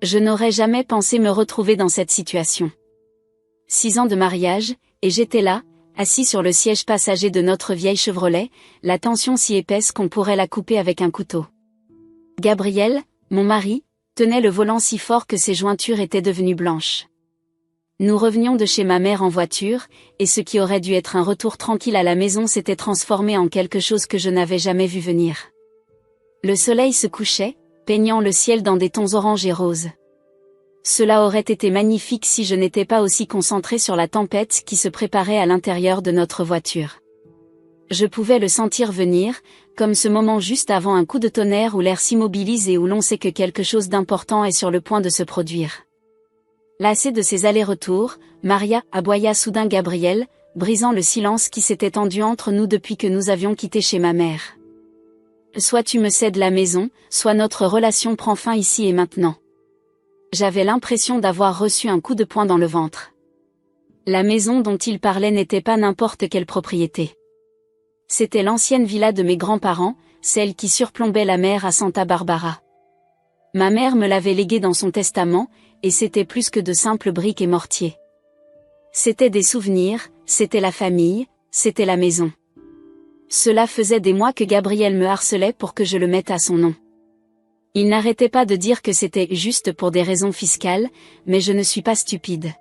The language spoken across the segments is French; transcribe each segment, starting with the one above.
Je n'aurais jamais pensé me retrouver dans cette situation. 6 ans de mariage, et j'étais là, assis sur le siège passager de notre vieille Chevrolet, la tension si épaisse qu'on pourrait la couper avec un couteau. Gabriel, mon mari, tenait le volant si fort que ses jointures étaient devenues blanches. Nous revenions de chez ma mère en voiture, et ce qui aurait dû être un retour tranquille à la maison s'était transformé en quelque chose que je n'avais jamais vu venir. Le soleil se couchait, peignant le ciel dans des tons orange et rose. Cela aurait été magnifique si je n'étais pas aussi concentrée sur la tempête qui se préparait à l'intérieur de notre voiture. Je pouvais le sentir venir, comme ce moment juste avant un coup de tonnerre où l'air s'immobilise et où l'on sait que quelque chose d'important est sur le point de se produire. Lassée de ces allers-retours, Maria aboya soudain Gabriel, brisant le silence qui s'était tendu entre nous depuis que nous avions quitté chez ma mère. Soit tu me cèdes la maison, soit notre relation prend fin ici et maintenant. J'avais l'impression d'avoir reçu un coup de poing dans le ventre. La maison dont il parlait n'était pas n'importe quelle propriété. C'était l'ancienne villa de mes grands-parents, celle qui surplombait la mer à Santa Barbara. Ma mère me l'avait léguée dans son testament, et c'était plus que de simples briques et mortiers. C'était des souvenirs, c'était la famille, c'était la maison. Cela faisait des mois que Gabriel me harcelait pour que je le mette à son nom. Il n'arrêtait pas de dire que c'était juste pour des raisons fiscales, mais je ne suis pas stupide.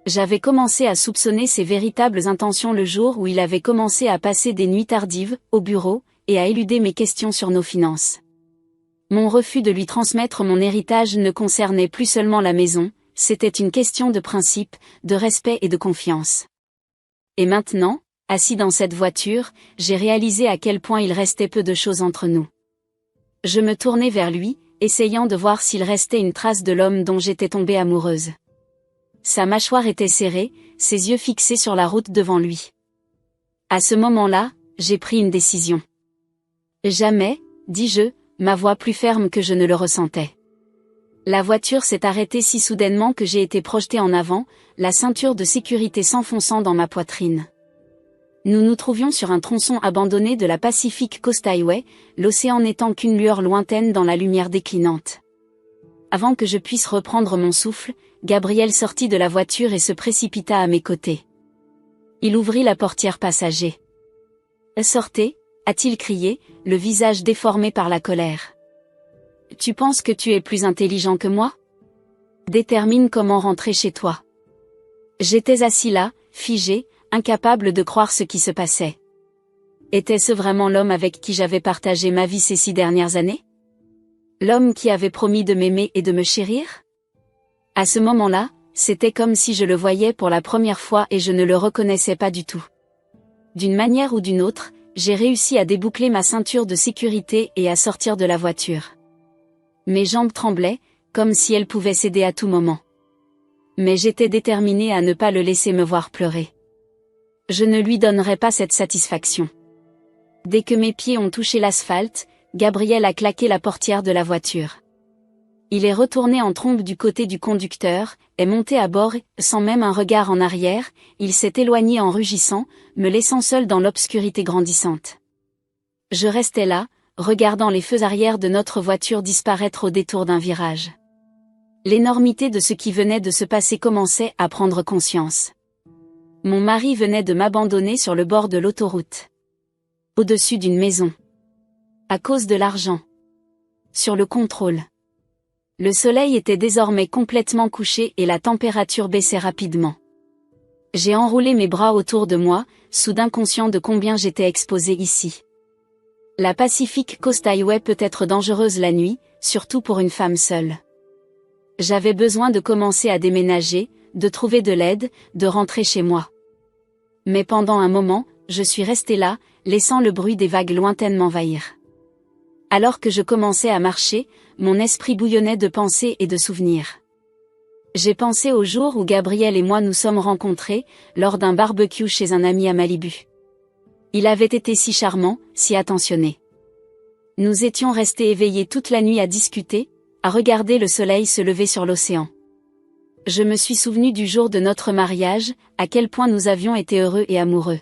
J'avais commencé à soupçonner ses véritables intentions le jour où il avait commencé à passer des nuits tardives, au bureau, et à éluder mes questions sur nos finances. Mon refus de lui transmettre mon héritage ne concernait plus seulement la maison, c'était une question de principe, de respect et de confiance. Et maintenant, assis dans cette voiture, j'ai réalisé à quel point il restait peu de choses entre nous. Je me tournai vers lui, essayant de voir s'il restait une trace de l'homme dont j'étais tombée amoureuse. Sa mâchoire était serrée, ses yeux fixés sur la route devant lui. À ce moment-là, j'ai pris une décision. Jamais, dis-je, ma voix plus ferme que je ne le ressentais. La voiture s'est arrêtée si soudainement que j'ai été projetée en avant, la ceinture de sécurité s'enfonçant dans ma poitrine. Nous nous trouvions sur un tronçon abandonné de la Pacific Coast Highway, l'océan n'étant qu'une lueur lointaine dans la lumière déclinante. Avant que je puisse reprendre mon souffle, Gabriel sortit de la voiture et se précipita à mes côtés. Il ouvrit la portière passager. « Sortez !» a-t-il crié, le visage déformé par la colère. « Tu penses que tu es plus intelligent que moi ? Détermine comment rentrer chez toi. » J'étais assis là, figé, incapable de croire ce qui se passait. Était-ce vraiment l'homme avec qui j'avais partagé ma vie ces 6 dernières années ? L'homme qui avait promis de m'aimer et de me chérir ? À ce moment-là, c'était comme si je le voyais pour la première fois et je ne le reconnaissais pas du tout. D'une manière ou d'une autre, j'ai réussi à déboucler ma ceinture de sécurité et à sortir de la voiture. Mes jambes tremblaient, comme si elles pouvaient céder à tout moment. Mais j'étais déterminée à ne pas le laisser me voir pleurer. Je ne lui donnerais pas cette satisfaction. Dès que mes pieds ont touché l'asphalte, Gabriel a claqué la portière de la voiture. Il est retourné en trombe du côté du conducteur, est monté à bord et, sans même un regard en arrière, il s'est éloigné en rugissant, me laissant seul dans l'obscurité grandissante. Je restais là, regardant les feux arrière de notre voiture disparaître au détour d'un virage. L'énormité de ce qui venait de se passer commençait à prendre conscience. Mon mari venait de m'abandonner sur le bord de l'autoroute. Au-dessus d'une maison. À cause de l'argent. Sur le contrôle. Le soleil était désormais complètement couché et la température baissait rapidement. J'ai enroulé mes bras autour de moi, soudain conscient de combien j'étais exposé ici. La Pacific Coast Highway peut être dangereuse la nuit, surtout pour une femme seule. J'avais besoin de commencer à déménager, de trouver de l'aide, de rentrer chez moi. Mais pendant un moment, je suis restée là, laissant le bruit des vagues lointaines m'envahir. Alors que je commençais à marcher, mon esprit bouillonnait de pensées et de souvenirs. J'ai pensé au jour où Gabriel et moi nous sommes rencontrés, lors d'un barbecue chez un ami à Malibu. Il avait été si charmant, si attentionné. Nous étions restés éveillés toute la nuit à discuter, à regarder le soleil se lever sur l'océan. Je me suis souvenu du jour de notre mariage, à quel point nous avions été heureux et amoureux.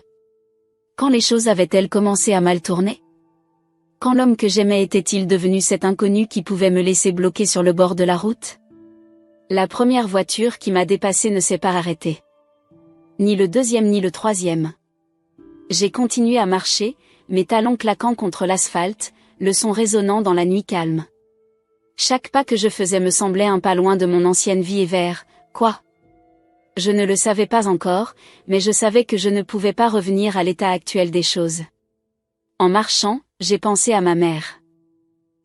Quand les choses avaient-elles commencé à mal tourner ? Quand l'homme que j'aimais était-il devenu cet inconnu qui pouvait me laisser bloqué sur le bord de la route? La première voiture qui m'a dépassé ne s'est pas arrêtée. Ni le deuxième ni le troisième. J'ai continué à marcher, mes talons claquant contre l'asphalte, le son résonnant dans la nuit calme. Chaque pas que je faisais me semblait un pas loin de mon ancienne vie et vers quoi? Je ne le savais pas encore, mais je savais que je ne pouvais pas revenir à l'état actuel des choses. En marchant, j'ai pensé à ma mère.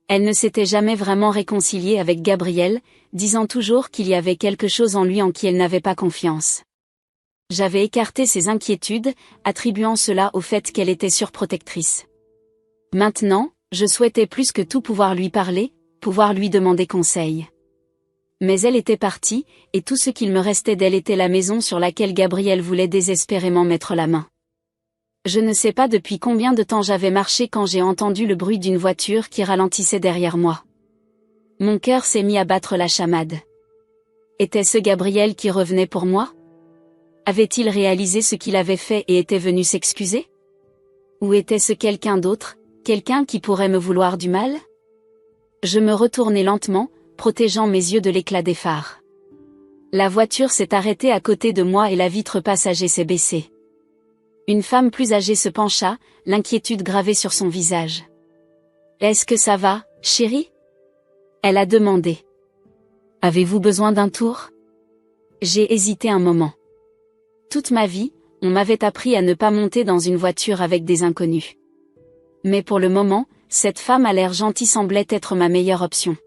Elle ne s'était jamais vraiment réconciliée avec Gabriel, disant toujours qu'il y avait quelque chose en lui en qui elle n'avait pas confiance. J'avais écarté ses inquiétudes, attribuant cela au fait qu'elle était surprotectrice. Maintenant, je souhaitais plus que tout pouvoir lui parler, pouvoir lui demander conseil. Mais elle était partie, et tout ce qu'il me restait d'elle était la maison sur laquelle Gabriel voulait désespérément mettre la main. Je ne sais pas depuis combien de temps j'avais marché quand j'ai entendu le bruit d'une voiture qui ralentissait derrière moi. Mon cœur s'est mis à battre la chamade. Était-ce Gabriel qui revenait pour moi? Avait-il réalisé ce qu'il avait fait et était venu s'excuser? Ou était-ce quelqu'un d'autre, quelqu'un qui pourrait me vouloir du mal? Je me retournai lentement, protégeant mes yeux de l'éclat des phares. La voiture s'est arrêtée à côté de moi et la vitre passager s'est baissée. Une femme plus âgée se pencha, l'inquiétude gravée sur son visage. « Est-ce que ça va, chérie ?» Elle a demandé. « Avez-vous besoin d'un tour ?» J'ai hésité un moment. Toute ma vie, on m'avait appris à ne pas monter dans une voiture avec des inconnus. Mais pour le moment, cette femme à l'air gentil semblait être ma meilleure option.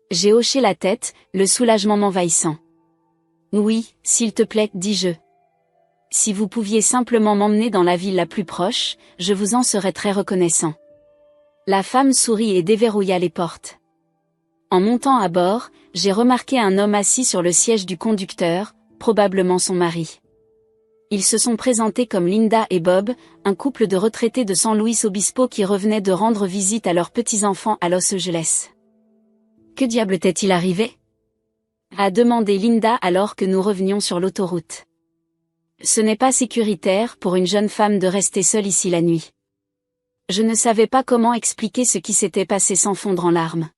J'ai hoché la tête, le soulagement m'envahissant. « Oui, s'il te plaît, dis-je. Si vous pouviez simplement m'emmener dans la ville la plus proche, je vous en serais très reconnaissant. » La femme sourit et déverrouilla les portes. En montant à bord, j'ai remarqué un homme assis sur le siège du conducteur, probablement son mari. Ils se sont présentés comme Linda et Bob, un couple de retraités de San Luis Obispo qui revenaient de rendre visite à leurs petits-enfants à Los Angeles. « Que diable t'est-il arrivé ?» a demandé Linda alors que nous revenions sur l'autoroute. « Ce n'est pas sécuritaire pour une jeune femme de rester seule ici la nuit. » Je ne savais pas comment expliquer ce qui s'était passé sans fondre en larmes.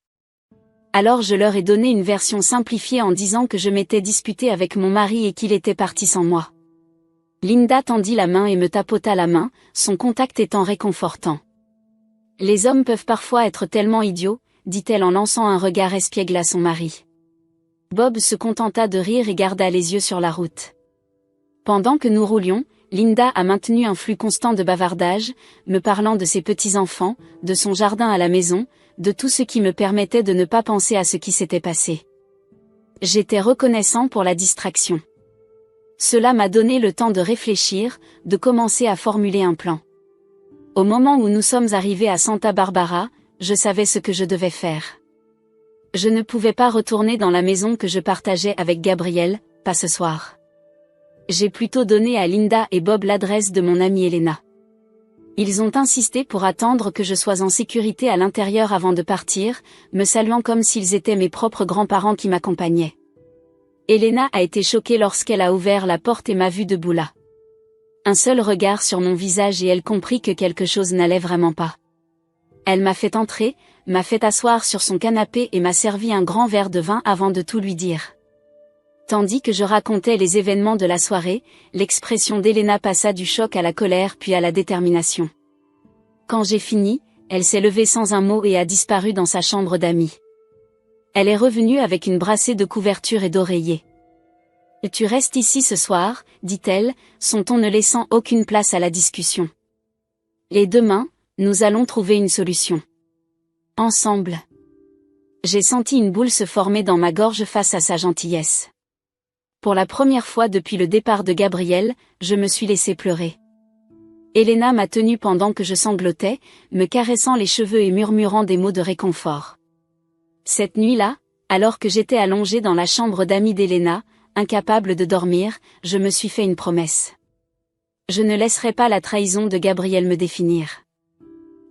Alors je leur ai donné une version simplifiée en disant que je m'étais disputée avec mon mari et qu'il était parti sans moi. Linda tendit la main et me tapota la main, son contact étant réconfortant. « Les hommes peuvent parfois être tellement idiots, » dit-elle en lançant un regard espiègle à son mari. Bob se contenta de rire et garda les yeux sur la route. Pendant que nous roulions, Linda a maintenu un flux constant de bavardage, me parlant de ses petits-enfants, de son jardin à la maison, de tout ce qui me permettait de ne pas penser à ce qui s'était passé. J'étais reconnaissant pour la distraction. Cela m'a donné le temps de réfléchir, de commencer à formuler un plan. Au moment où nous sommes arrivés à Santa Barbara, je savais ce que je devais faire. Je ne pouvais pas retourner dans la maison que je partageais avec Gabriel, pas ce soir. J'ai plutôt donné à Linda et Bob l'adresse de mon amie Elena. Ils ont insisté pour attendre que je sois en sécurité à l'intérieur avant de partir, me saluant comme s'ils étaient mes propres grands-parents qui m'accompagnaient. Elena a été choquée lorsqu'elle a ouvert la porte et m'a vue debout là. Un seul regard sur mon visage et elle comprit que quelque chose n'allait vraiment pas. Elle m'a fait entrer, m'a fait asseoir sur son canapé et m'a servi un grand verre de vin avant de tout lui dire. Tandis que je racontais les événements de la soirée, l'expression d'Elena passa du choc à la colère puis à la détermination. Quand j'ai fini, elle s'est levée sans un mot et a disparu dans sa chambre d'amis. Elle est revenue avec une brassée de couvertures et d'oreillers. « Tu restes ici ce soir, » dit-elle, son ton ne laissant aucune place à la discussion. « Et demain, nous allons trouver une solution. Ensemble. » J'ai senti une boule se former dans ma gorge face à sa gentillesse. Pour la première fois depuis le départ de Gabriel, je me suis laissé pleurer. Elena m'a tenue pendant que je sanglotais, me caressant les cheveux et murmurant des mots de réconfort. Cette nuit-là, alors que j'étais allongée dans la chambre d'amis d'Elena, incapable de dormir, je me suis fait une promesse. Je ne laisserai pas la trahison de Gabriel me définir.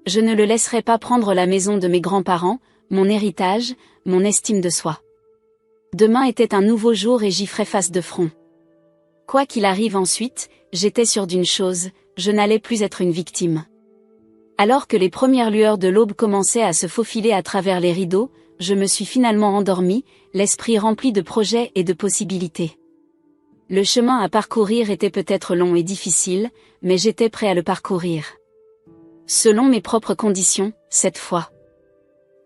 Je ne le laisserai pas prendre la maison de mes grands-parents, mon héritage, mon estime de soi. Demain était un nouveau jour et j'y ferai face de front. Quoi qu'il arrive ensuite, j'étais sûre d'une chose, je n'allais plus être une victime. Alors que les premières lueurs de l'aube commençaient à se faufiler à travers les rideaux, je me suis finalement endormie, l'esprit rempli de projets et de possibilités. Le chemin à parcourir était peut-être long et difficile, mais j'étais prêt à le parcourir. Selon mes propres conditions, cette fois.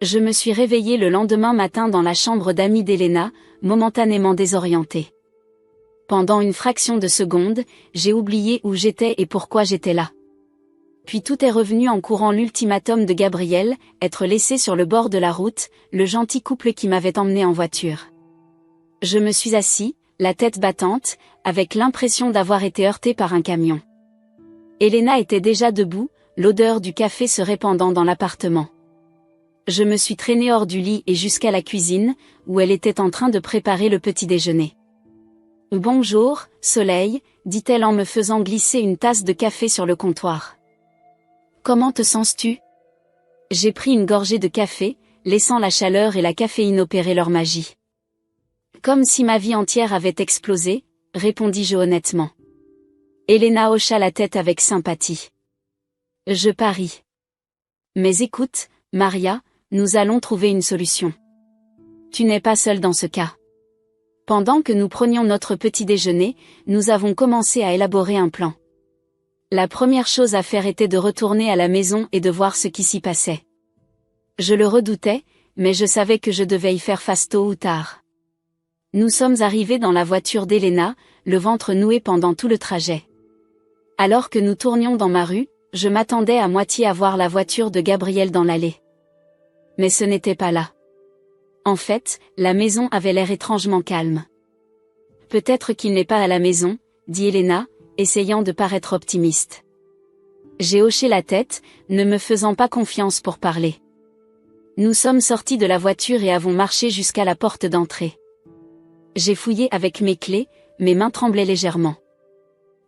Je me suis réveillée le lendemain matin dans la chambre d'amis d'Elena, momentanément désorientée. Pendant une fraction de seconde, j'ai oublié où j'étais et pourquoi j'étais là. Puis tout est revenu en courant l'ultimatum de Gabriel, être laissé sur le bord de la route, le gentil couple qui m'avait emmené en voiture. Je me suis assis, la tête battante, avec l'impression d'avoir été heurté par un camion. Elena était déjà debout, l'odeur du café se répandant dans l'appartement. Je me suis traînée hors du lit et jusqu'à la cuisine, où elle était en train de préparer le petit déjeuner. « Bonjour, Soleil », dit-elle en me faisant glisser une tasse de café sur le comptoir. « Comment te sens-tu » J'ai pris une gorgée de café, laissant la chaleur et la caféine opérer leur magie. « Comme si ma vie entière avait explosé », répondis-je honnêtement. Elena hocha la tête avec sympathie. « Je parie. Mais écoute, Maria, nous allons trouver une solution. Tu n'es pas seule dans ce cas. » Pendant que nous prenions notre petit déjeuner, nous avons commencé à élaborer un plan. La première chose à faire était de retourner à la maison et de voir ce qui s'y passait. Je le redoutais, mais je savais que je devais y faire face tôt ou tard. Nous sommes arrivés dans la voiture d'Elena, le ventre noué pendant tout le trajet. Alors que nous tournions dans ma rue, je m'attendais à moitié à voir la voiture de Gabriel dans l'allée. Mais ce n'était pas là. En fait, la maison avait l'air étrangement calme. « Peut-être qu'il n'est pas à la maison », dit Elena, essayant de paraître optimiste. J'ai hoché la tête, ne me faisant pas confiance pour parler. Nous sommes sortis de la voiture et avons marché jusqu'à la porte d'entrée. J'ai fouillé avec mes clés, mes mains tremblaient légèrement.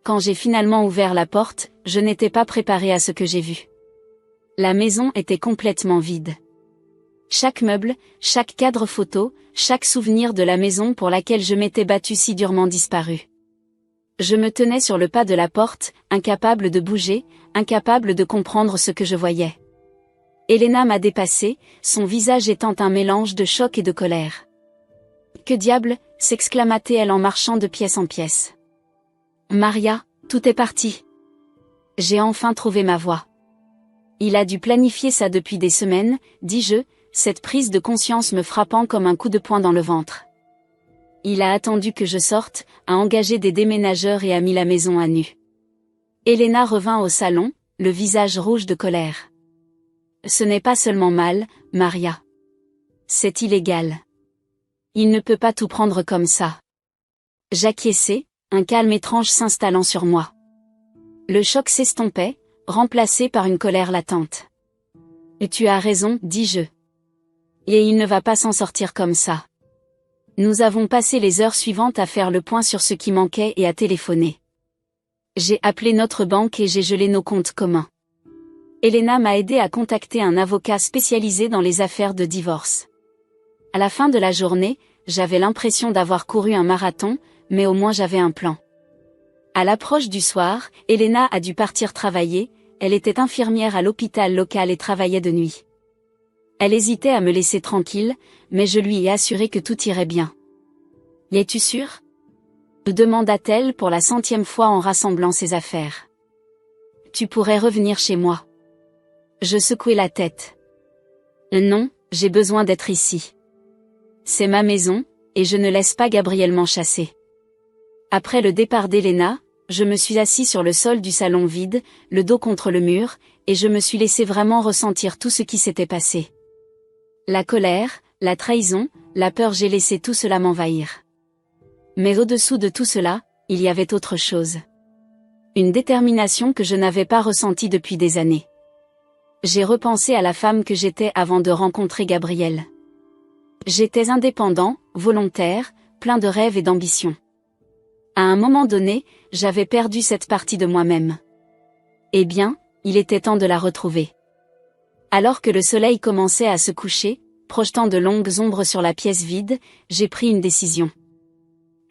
Quand j'ai finalement ouvert la porte, je n'étais pas préparée à ce que j'ai vu. La maison était complètement vide. Chaque meuble, chaque cadre photo, chaque souvenir de la maison pour laquelle je m'étais battue si durement disparu. Je me tenais sur le pas de la porte, incapable de bouger, incapable de comprendre ce que je voyais. Elena m'a dépassée, son visage étant un mélange de choc et de colère. « Que diable » s'exclama-t-elle en marchant de pièce en pièce. « Maria, tout est parti. » J'ai enfin trouvé ma voix. Il a dû planifier ça depuis des semaines, dis-je, cette prise de conscience me frappant comme un coup de poing dans le ventre. Il a attendu que je sorte, a engagé des déménageurs et a mis la maison à nu. Elena revint au salon, le visage rouge de colère. Ce n'est pas seulement mal, Maria. C'est illégal. Il ne peut pas tout prendre comme ça. J'acquiesçai, un calme étrange s'installant sur moi. Le choc s'estompait, remplacé par une colère latente. « Tu as raison, dis-je. Et il ne va pas s'en sortir comme ça. » Nous avons passé les heures suivantes à faire le point sur ce qui manquait et à téléphoner. J'ai appelé notre banque et j'ai gelé nos comptes communs. Elena m'a aidé à contacter un avocat spécialisé dans les affaires de divorce. À la fin de la journée, j'avais l'impression d'avoir couru un marathon, mais au moins j'avais un plan. À l'approche du soir, Elena a dû partir travailler, elle était infirmière à l'hôpital local et travaillait de nuit. Elle hésitait à me laisser tranquille, mais je lui ai assuré que tout irait bien. « Es-tu sûre ?» demanda-t-elle pour la 100e fois en rassemblant ses affaires. « Tu pourrais revenir chez moi. » Je secouai la tête. « Non, j'ai besoin d'être ici. C'est ma maison, et je ne laisse pas Gabriel m'en chasser. » Après le départ d'Elena, je me suis assis sur le sol du salon vide, le dos contre le mur, et je me suis laissé vraiment ressentir tout ce qui s'était passé. La colère, la trahison, la peur, j'ai laissé tout cela m'envahir. Mais au-dessous de tout cela, il y avait autre chose. Une détermination que je n'avais pas ressentie depuis des années. J'ai repensé à la femme que j'étais avant de rencontrer Gabriel. J'étais indépendant, volontaire, plein de rêves et d'ambitions. À un moment donné, j'avais perdu cette partie de moi-même. Eh bien, il était temps de la retrouver. Alors que le soleil commençait à se coucher, projetant de longues ombres sur la pièce vide, j'ai pris une décision.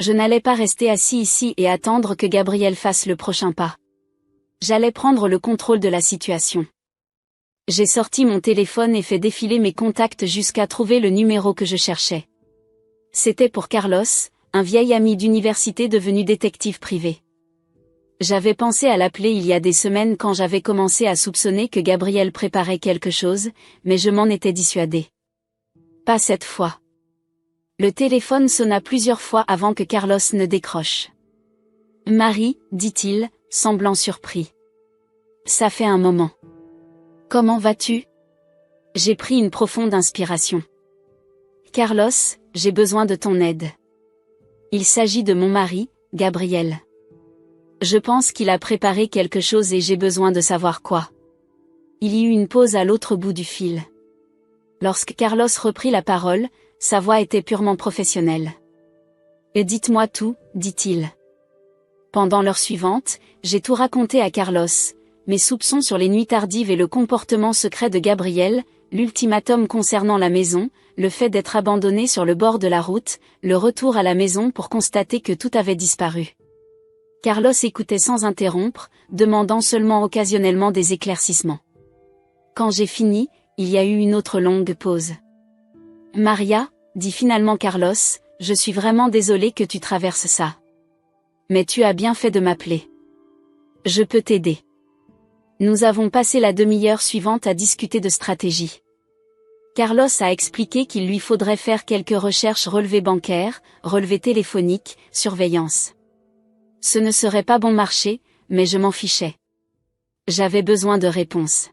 Je n'allais pas rester assis ici et attendre que Gabriel fasse le prochain pas. J'allais prendre le contrôle de la situation. J'ai sorti mon téléphone et fait défiler mes contacts jusqu'à trouver le numéro que je cherchais. C'était pour Carlos, un vieil ami d'université devenu détective privé. J'avais pensé à l'appeler il y a des semaines quand j'avais commencé à soupçonner que Gabriel préparait quelque chose, mais je m'en étais dissuadée. Pas cette fois. Le téléphone sonna plusieurs fois avant que Carlos ne décroche. « Marie, dit-il, semblant surpris. Ça fait un moment. Comment vas-tu ? J'ai pris une profonde inspiration. Carlos, j'ai besoin de ton aide. Il s'agit de mon mari, Gabriel. Je pense qu'il a préparé quelque chose et j'ai besoin de savoir quoi. Il y eut une pause à l'autre bout du fil. Lorsque Carlos reprit la parole, sa voix était purement professionnelle. Et dites-moi tout, dit-il. Pendant l'heure suivante, j'ai tout raconté à Carlos, mes soupçons sur les nuits tardives et le comportement secret de Gabriel, l'ultimatum concernant la maison, le fait d'être abandonné sur le bord de la route, le retour à la maison pour constater que tout avait disparu. Carlos écoutait sans interrompre, demandant seulement occasionnellement des éclaircissements. Quand j'ai fini, il y a eu une autre longue pause. « Maria, dit finalement Carlos, je suis vraiment désolé que tu traverses ça. Mais tu as bien fait de m'appeler. Je peux t'aider. » Nous avons passé la demi-heure suivante à discuter de stratégie. Carlos a expliqué qu'il lui faudrait faire quelques recherches relevés bancaires, relevés téléphoniques, surveillance. Ce ne serait pas bon marché, mais je m'en fichais. J'avais besoin de réponses.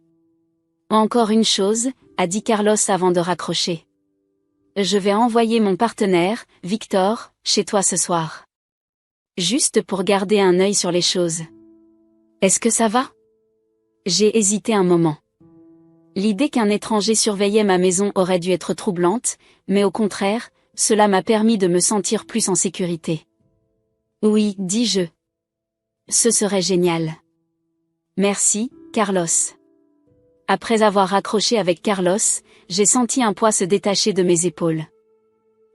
Encore une chose, a dit Carlos avant de raccrocher. Je vais envoyer mon partenaire, Victor, chez toi ce soir. Juste pour garder un œil sur les choses. Est-ce que ça va ? J'ai hésité un moment. L'idée qu'un étranger surveillait ma maison aurait dû être troublante, mais au contraire, cela m'a permis de me sentir plus en sécurité. Oui, dis-je. Ce serait génial. Merci, Carlos. Après avoir raccroché avec Carlos, j'ai senti un poids se détacher de mes épaules.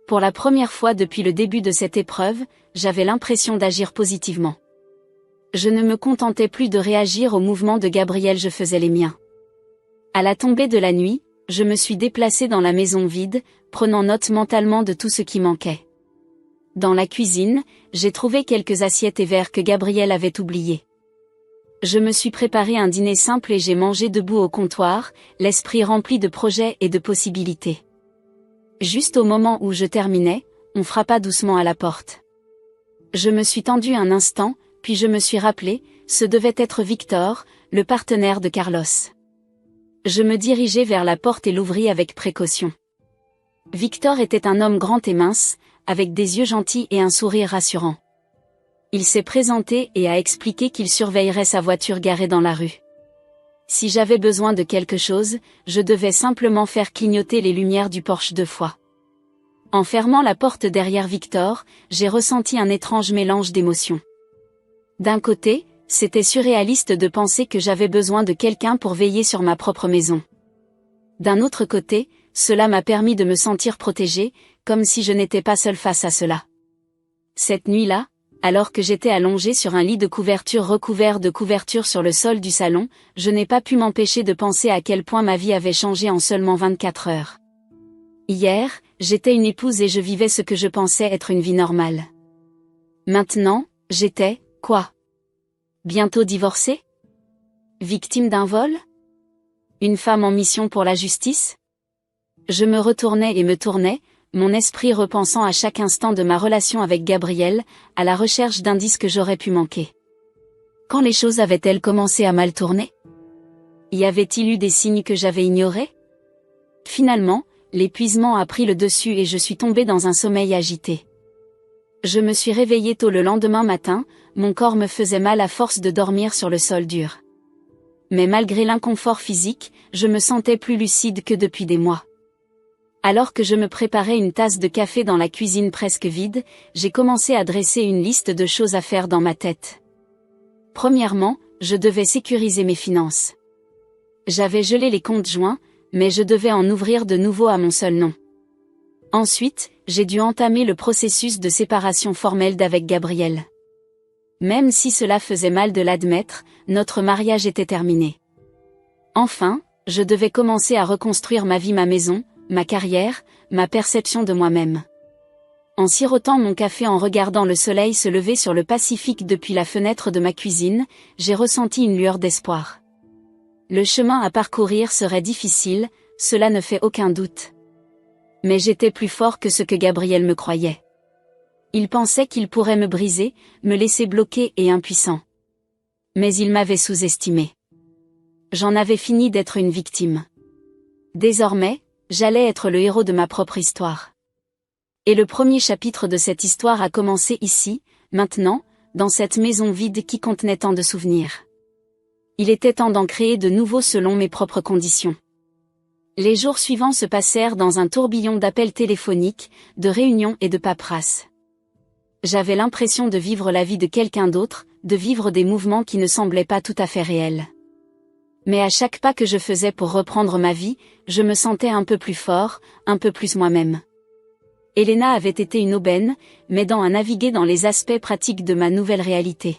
Pour la première fois depuis le début de cette épreuve, j'avais l'impression d'agir positivement. Je ne me contentais plus de réagir aux mouvements de Gabriel, je faisais les miens. À la tombée de la nuit, je me suis déplacée dans la maison vide, prenant note mentalement de tout ce qui manquait. Dans la cuisine, j'ai trouvé quelques assiettes et verres que Gabriel avait oubliés. Je me suis préparé un dîner simple et j'ai mangé debout au comptoir, l'esprit rempli de projets et de possibilités. Juste au moment où je terminais, on frappa doucement à la porte. Je me suis tendue un instant, puis je me suis rappelé, ce devait être Victor, le partenaire de Carlos. Je me dirigeai vers la porte et l'ouvris avec précaution. Victor était un homme grand et mince, avec des yeux gentils et un sourire rassurant. Il s'est présenté et a expliqué qu'il surveillerait sa voiture garée dans la rue. Si j'avais besoin de quelque chose, je devais simplement faire clignoter les lumières du Porsche 2 fois. En fermant la porte derrière Victor, j'ai ressenti un étrange mélange d'émotions. D'un côté, c'était surréaliste de penser que j'avais besoin de quelqu'un pour veiller sur ma propre maison. D'un autre côté, cela m'a permis de me sentir protégée, comme si je n'étais pas seule face à cela. Cette nuit-là, alors que j'étais allongée sur un lit de couverture recouvert de couvertures sur le sol du salon, je n'ai pas pu m'empêcher de penser à quel point ma vie avait changé en seulement 24 heures. Hier, j'étais une épouse et je vivais ce que je pensais être une vie normale. Maintenant, j'étais, quoi ? Bientôt divorcée ? Victime d'un vol ? Une femme en mission pour la justice ? Je me retournais et me tournais, mon esprit repensant à chaque instant de ma relation avec Gabriel, à la recherche d'indices que j'aurais pu manquer. Quand les choses avaient-elles commencé à mal tourner ? Y avait-il eu des signes que j'avais ignorés ? Finalement, l'épuisement a pris le dessus et je suis tombée dans un sommeil agité. Je me suis réveillée tôt le lendemain matin, mon corps me faisait mal à force de dormir sur le sol dur. Mais malgré l'inconfort physique, je me sentais plus lucide que depuis des mois. Alors que je me préparais une tasse de café dans la cuisine presque vide, j'ai commencé à dresser une liste de choses à faire dans ma tête. Premièrement, je devais sécuriser mes finances. J'avais gelé les comptes joints, mais je devais en ouvrir de nouveau à mon seul nom. Ensuite, j'ai dû entamer le processus de séparation formelle d'avec Gabriel. Même si cela faisait mal de l'admettre, notre mariage était terminé. Enfin, Je devais commencer à reconstruire ma vie, ma maison, ma carrière, ma perception de moi-même. En sirotant mon café en regardant le soleil se lever sur le Pacifique depuis la fenêtre de ma cuisine, j'ai ressenti une lueur d'espoir. Le chemin à parcourir serait difficile, cela ne fait aucun doute. Mais j'étais plus fort que ce que Gabriel me croyait. Il pensait qu'il pourrait me briser, me laisser bloqué et impuissant. Mais il m'avait sous-estimé. J'en avais fini d'être une victime. Désormais, j'allais être le héros de ma propre histoire. Et le premier chapitre de cette histoire a commencé ici, maintenant, dans cette maison vide qui contenait tant de souvenirs. Il était temps d'en créer de nouveaux selon mes propres conditions. Les jours suivants se passèrent dans un tourbillon d'appels téléphoniques, de réunions et de paperasses. J'avais l'impression de vivre la vie de quelqu'un d'autre, de vivre des mouvements qui ne semblaient pas tout à fait réels. Mais à chaque pas que je faisais pour reprendre ma vie, je me sentais un peu plus fort, un peu plus moi-même. Elena avait été une aubaine, m'aidant à naviguer dans les aspects pratiques de ma nouvelle réalité.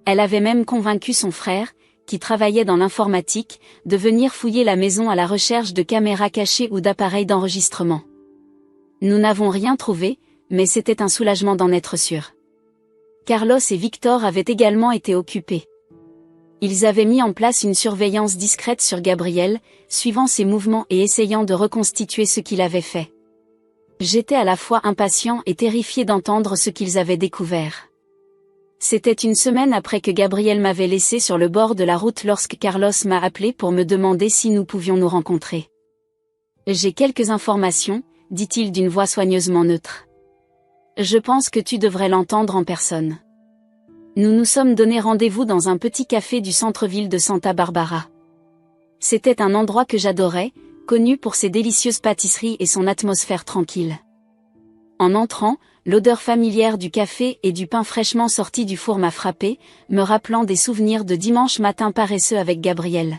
Elle avait même convaincu son frère, qui travaillait dans l'informatique, de venir fouiller la maison à la recherche de caméras cachées ou d'appareils d'enregistrement. Nous n'avons rien trouvé, mais c'était un soulagement d'en être sûr. Carlos et Victor avaient également été occupés. Ils avaient mis en place une surveillance discrète sur Gabriel, suivant ses mouvements et essayant de reconstituer ce qu'il avait fait. J'étais à la fois impatient et terrifié d'entendre ce qu'ils avaient découvert. C'était une semaine après que Gabriel m'avait laissé sur le bord de la route lorsque Carlos m'a appelé pour me demander si nous pouvions nous rencontrer. J'ai quelques informations, dit-il d'une voix soigneusement neutre. Je pense que tu devrais l'entendre en personne. Nous nous sommes donné rendez-vous dans un petit café du centre-ville de Santa Barbara. C'était un endroit que j'adorais, connu pour ses délicieuses pâtisseries et son atmosphère tranquille. En entrant, l'odeur familière du café et du pain fraîchement sorti du four m'a frappé, me rappelant des souvenirs de dimanche matin paresseux avec Gabriel.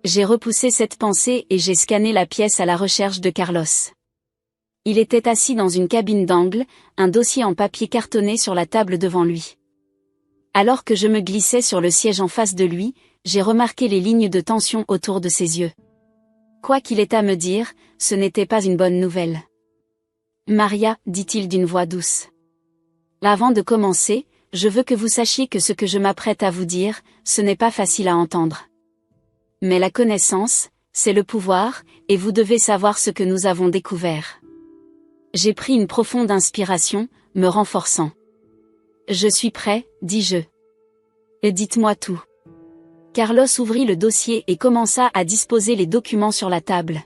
J'ai repoussé cette pensée et j'ai scanné la pièce à la recherche de Carlos. Il était assis dans une cabine d'angle, un dossier en papier cartonné sur la table devant lui. Alors que je me glissais sur le siège en face de lui, j'ai remarqué les lignes de tension autour de ses yeux. Quoi qu'il ait à me dire, ce n'était pas une bonne nouvelle. Maria, dit-il d'une voix douce. Avant de commencer, je veux que vous sachiez que ce que je m'apprête à vous dire, ce n'est pas facile à entendre. Mais la connaissance, c'est le pouvoir, et vous devez savoir ce que nous avons découvert. J'ai pris une profonde inspiration, me renforçant. Je suis prêt, dis-je. Et dites-moi tout. Carlos ouvrit le dossier et commença à disposer les documents sur la table.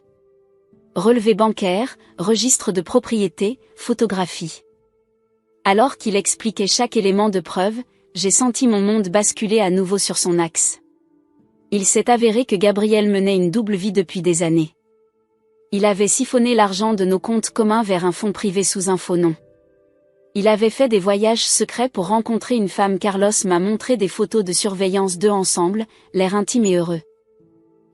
Relevé bancaire, registre de propriété, photographie. Alors qu'il expliquait chaque élément de preuve, j'ai senti mon monde basculer à nouveau sur son axe. Il s'est avéré que Gabriel menait une double vie depuis des années. Il avait siphonné l'argent de nos comptes communs vers un fonds privé sous un faux nom. Il avait fait des voyages secrets pour rencontrer une femme. Carlos m'a montré des photos de surveillance d'eux ensemble, l'air intime et heureux.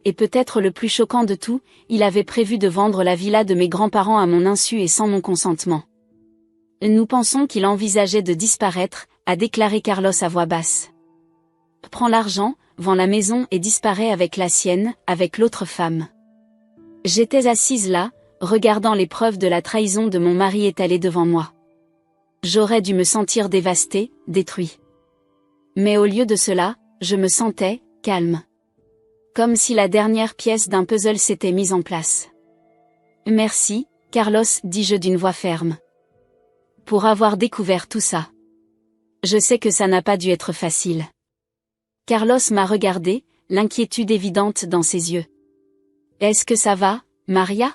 Et peut-être le plus choquant de tout, il avait prévu de vendre la villa de mes grands-parents à mon insu et sans mon consentement. Nous pensons qu'il envisageait de disparaître, a déclaré Carlos à voix basse. Prends l'argent, vends la maison et disparaît avec la sienne, avec l'autre femme. J'étais assise là, regardant les preuves de la trahison de mon mari étalées devant moi. J'aurais dû me sentir dévastée, détruit. Mais au lieu de cela, je me sentais calme. Comme si la dernière pièce d'un puzzle s'était mise en place. Merci, Carlos, dis-je d'une voix ferme. Pour avoir découvert tout ça. Je sais que ça n'a pas dû être facile. Carlos m'a regardé, l'inquiétude évidente dans ses yeux. Est-ce que ça va, Maria?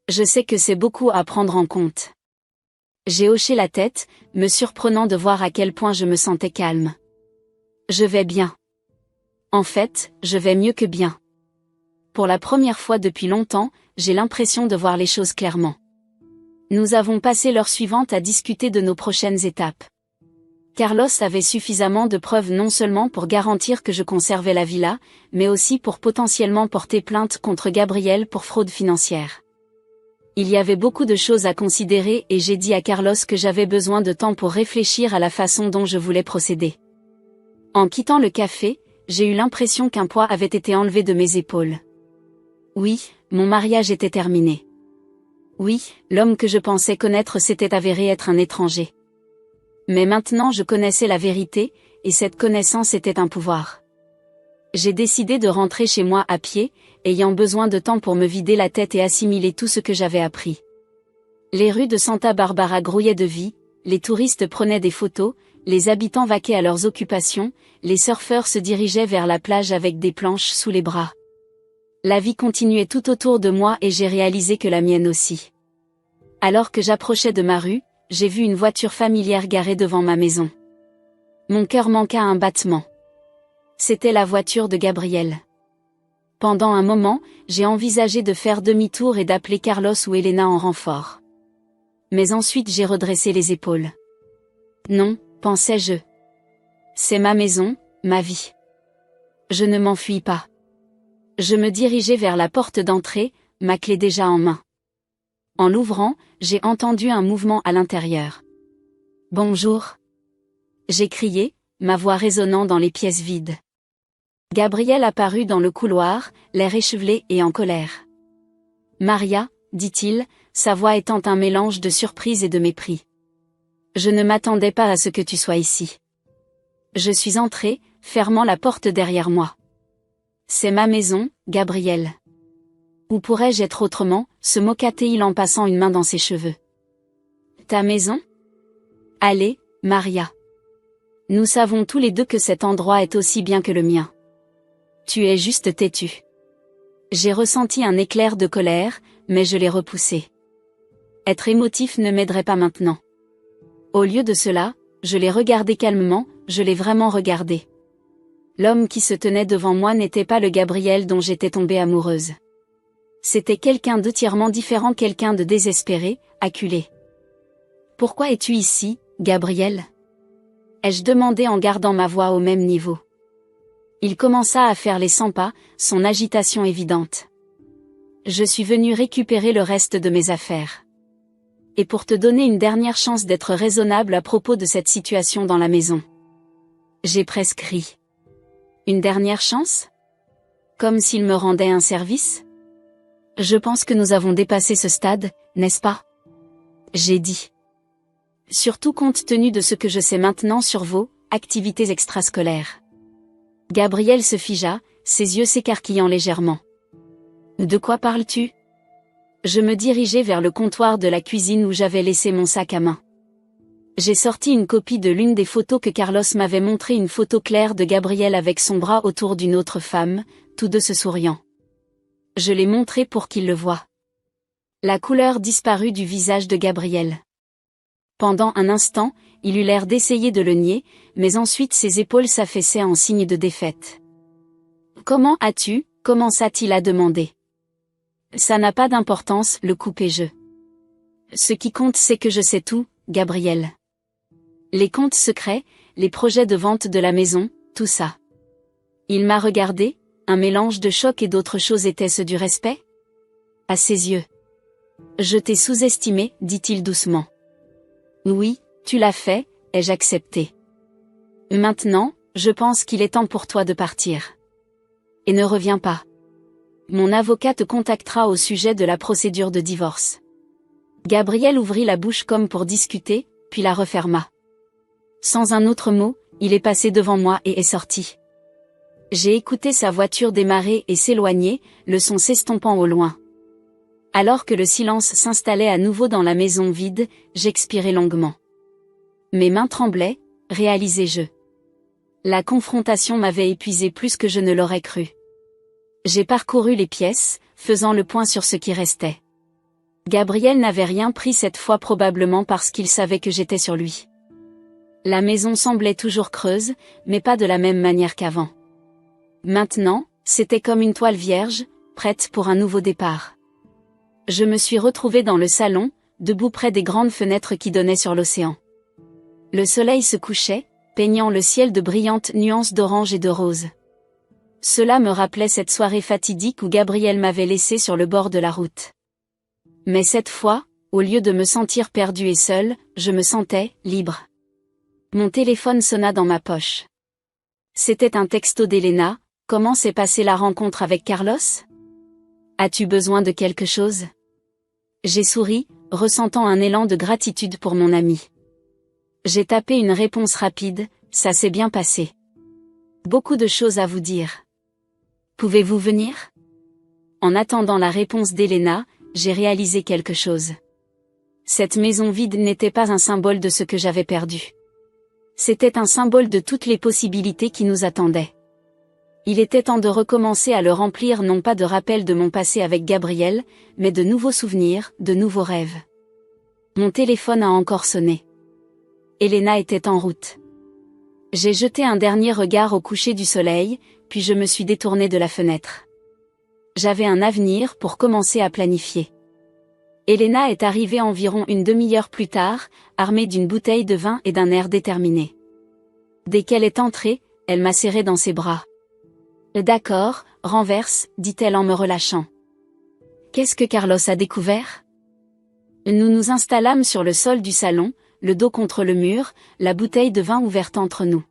Je sais que c'est beaucoup à prendre en compte. J'ai hoché la tête, me surprenant de voir à quel point je me sentais calme. Je vais bien. En fait, je vais mieux que bien. Pour la première fois depuis longtemps, j'ai l'impression de voir les choses clairement. Nous avons passé l'heure suivante à discuter de nos prochaines étapes. Carlos avait suffisamment de preuves non seulement pour garantir que je conservais la villa, mais aussi pour potentiellement porter plainte contre Gabriel pour fraude financière. Il y avait beaucoup de choses à considérer et j'ai dit à Carlos que j'avais besoin de temps pour réfléchir à la façon dont je voulais procéder. En quittant le café, j'ai eu l'impression qu'un poids avait été enlevé de mes épaules. Oui, mon mariage était terminé. Oui, l'homme que je pensais connaître s'était avéré être un étranger. Mais maintenant je connaissais la vérité, et cette connaissance était un pouvoir. J'ai décidé de rentrer chez moi à pied, ayant besoin de temps pour me vider la tête et assimiler tout ce que j'avais appris. Les rues de Santa Barbara grouillaient de vie, les touristes prenaient des photos, les habitants vaquaient à leurs occupations, les surfeurs se dirigeaient vers la plage avec des planches sous les bras. La vie continuait tout autour de moi et j'ai réalisé que la mienne aussi. Alors que j'approchais de ma rue, j'ai vu une voiture familière garée devant ma maison. Mon cœur manqua un battement. C'était la voiture de Gabriel. Pendant un moment, j'ai envisagé de faire demi-tour et d'appeler Carlos ou Elena en renfort. Mais ensuite j'ai redressé les épaules. Non, pensais-je. C'est ma maison, ma vie. Je ne m'enfuis pas. Je me dirigeai vers la porte d'entrée, ma clé déjà en main. En l'ouvrant, j'ai entendu un mouvement à l'intérieur. Bonjour. J'ai crié, ma voix résonnant dans les pièces vides. Gabriel apparut dans le couloir, l'air échevelé et en colère. Maria, dit-il, sa voix étant un mélange de surprise et de mépris. Je ne m'attendais pas à ce que tu sois ici. Je suis entré, fermant la porte derrière moi. C'est ma maison, Gabriel. Où pourrais-je être autrement, se moqua-t-il en passant une main dans ses cheveux. Ta maison? Allez, Maria. Nous savons tous les deux que cet endroit est aussi bien que le mien. Tu es juste têtu. J'ai ressenti un éclair de colère, mais je l'ai repoussé. Être émotif ne m'aiderait pas maintenant. Au lieu de cela, je l'ai regardé calmement, je l'ai vraiment regardé. L'homme qui se tenait devant moi n'était pas le Gabriel dont j'étais tombée amoureuse. C'était quelqu'un d'entièrement différent, quelqu'un de désespéré, acculé. Pourquoi es-tu ici, Gabriel? Ai-je demandé en gardant ma voix au même niveau. Il commença à faire les 100 pas, son agitation évidente. Je suis venu récupérer le reste de mes affaires. Et pour te donner une dernière chance d'être raisonnable à propos de cette situation dans la maison. J'ai presque ri. Une dernière chance? Comme s'il me rendait un service? Je pense que nous avons dépassé ce stade, n'est-ce pas? J'ai dit. Surtout compte tenu de ce que je sais maintenant sur vos activités extrascolaires. Gabriel se figea, ses yeux s'écarquillant légèrement. De quoi parles-tu? Je me dirigeai vers le comptoir de la cuisine où j'avais laissé mon sac à main. J'ai sorti une copie de l'une des photos que Carlos m'avait montré, une photo claire de Gabriel avec son bras autour d'une autre femme, tous deux se souriant. Je l'ai montré pour qu'il le voie. La couleur disparut du visage de Gabriel. Pendant un instant, il eut l'air d'essayer de le nier, mais ensuite ses épaules s'affaissaient en signe de défaite. « Comment as-tu » commença-t-il à demander. « Ça n'a pas d'importance, le coupai-je. Ce qui compte c'est que je sais tout, Gabriel. Les comptes secrets, les projets de vente de la maison, tout ça. » Il m'a regardé, un mélange de choc et d'autres choses. Était-ce du respect? À ses yeux. « Je t'ai sous-estimé, dit-il doucement. Oui, tu l'as fait, ai-je accepté. Maintenant, je pense qu'il est temps pour toi de partir. Et ne reviens pas. Mon avocat te contactera au sujet de la procédure de divorce. » Gabriel ouvrit la bouche comme pour discuter, puis la referma. Sans un autre mot, il est passé devant moi et est sorti. J'ai écouté sa voiture démarrer et s'éloigner, le son s'estompant au loin. Alors que le silence s'installait à nouveau dans la maison vide, j'expirai longuement. Mes mains tremblaient, réalisai-je. La confrontation m'avait épuisé plus que je ne l'aurais cru. J'ai parcouru les pièces, faisant le point sur ce qui restait. Gabriel n'avait rien pris cette fois, probablement parce qu'il savait que j'étais sur lui. La maison semblait toujours creuse, mais pas de la même manière qu'avant. Maintenant, c'était comme une toile vierge, prête pour un nouveau départ. Je me suis retrouvée dans le salon, debout près des grandes fenêtres qui donnaient sur l'océan. Le soleil se couchait, peignant le ciel de brillantes nuances d'orange et de rose. Cela me rappelait cette soirée fatidique où Gabriel m'avait laissé sur le bord de la route. Mais cette fois, au lieu de me sentir perdue et seule, je me sentais libre. Mon téléphone sonna dans ma poche. C'était un texto d'Elena. Comment s'est passée la rencontre avec Carlos? As-tu besoin de quelque chose? J'ai souri, ressentant un élan de gratitude pour mon ami. J'ai tapé une réponse rapide, ça s'est bien passé. Beaucoup de choses à vous dire. Pouvez-vous venir? En attendant la réponse d'Elena, j'ai réalisé quelque chose. Cette maison vide n'était pas un symbole de ce que j'avais perdu. C'était un symbole de toutes les possibilités qui nous attendaient. Il était temps de recommencer à le remplir non pas de rappels de mon passé avec Gabriel, mais de nouveaux souvenirs, de nouveaux rêves. Mon téléphone a encore sonné. Elena était en route. J'ai jeté un dernier regard au coucher du soleil, puis je me suis détournée de la fenêtre. J'avais un avenir pour commencer à planifier. Elena est arrivée environ une demi-heure plus tard, armée d'une bouteille de vin et d'un air déterminé. Dès qu'elle est entrée, elle m'a serré dans ses bras. D'accord, renverse, dit-elle en me relâchant. Qu'est-ce que Carlos a découvert? Nous nous installâmes sur le sol du salon, le dos contre le mur, la bouteille de vin ouverte entre nous.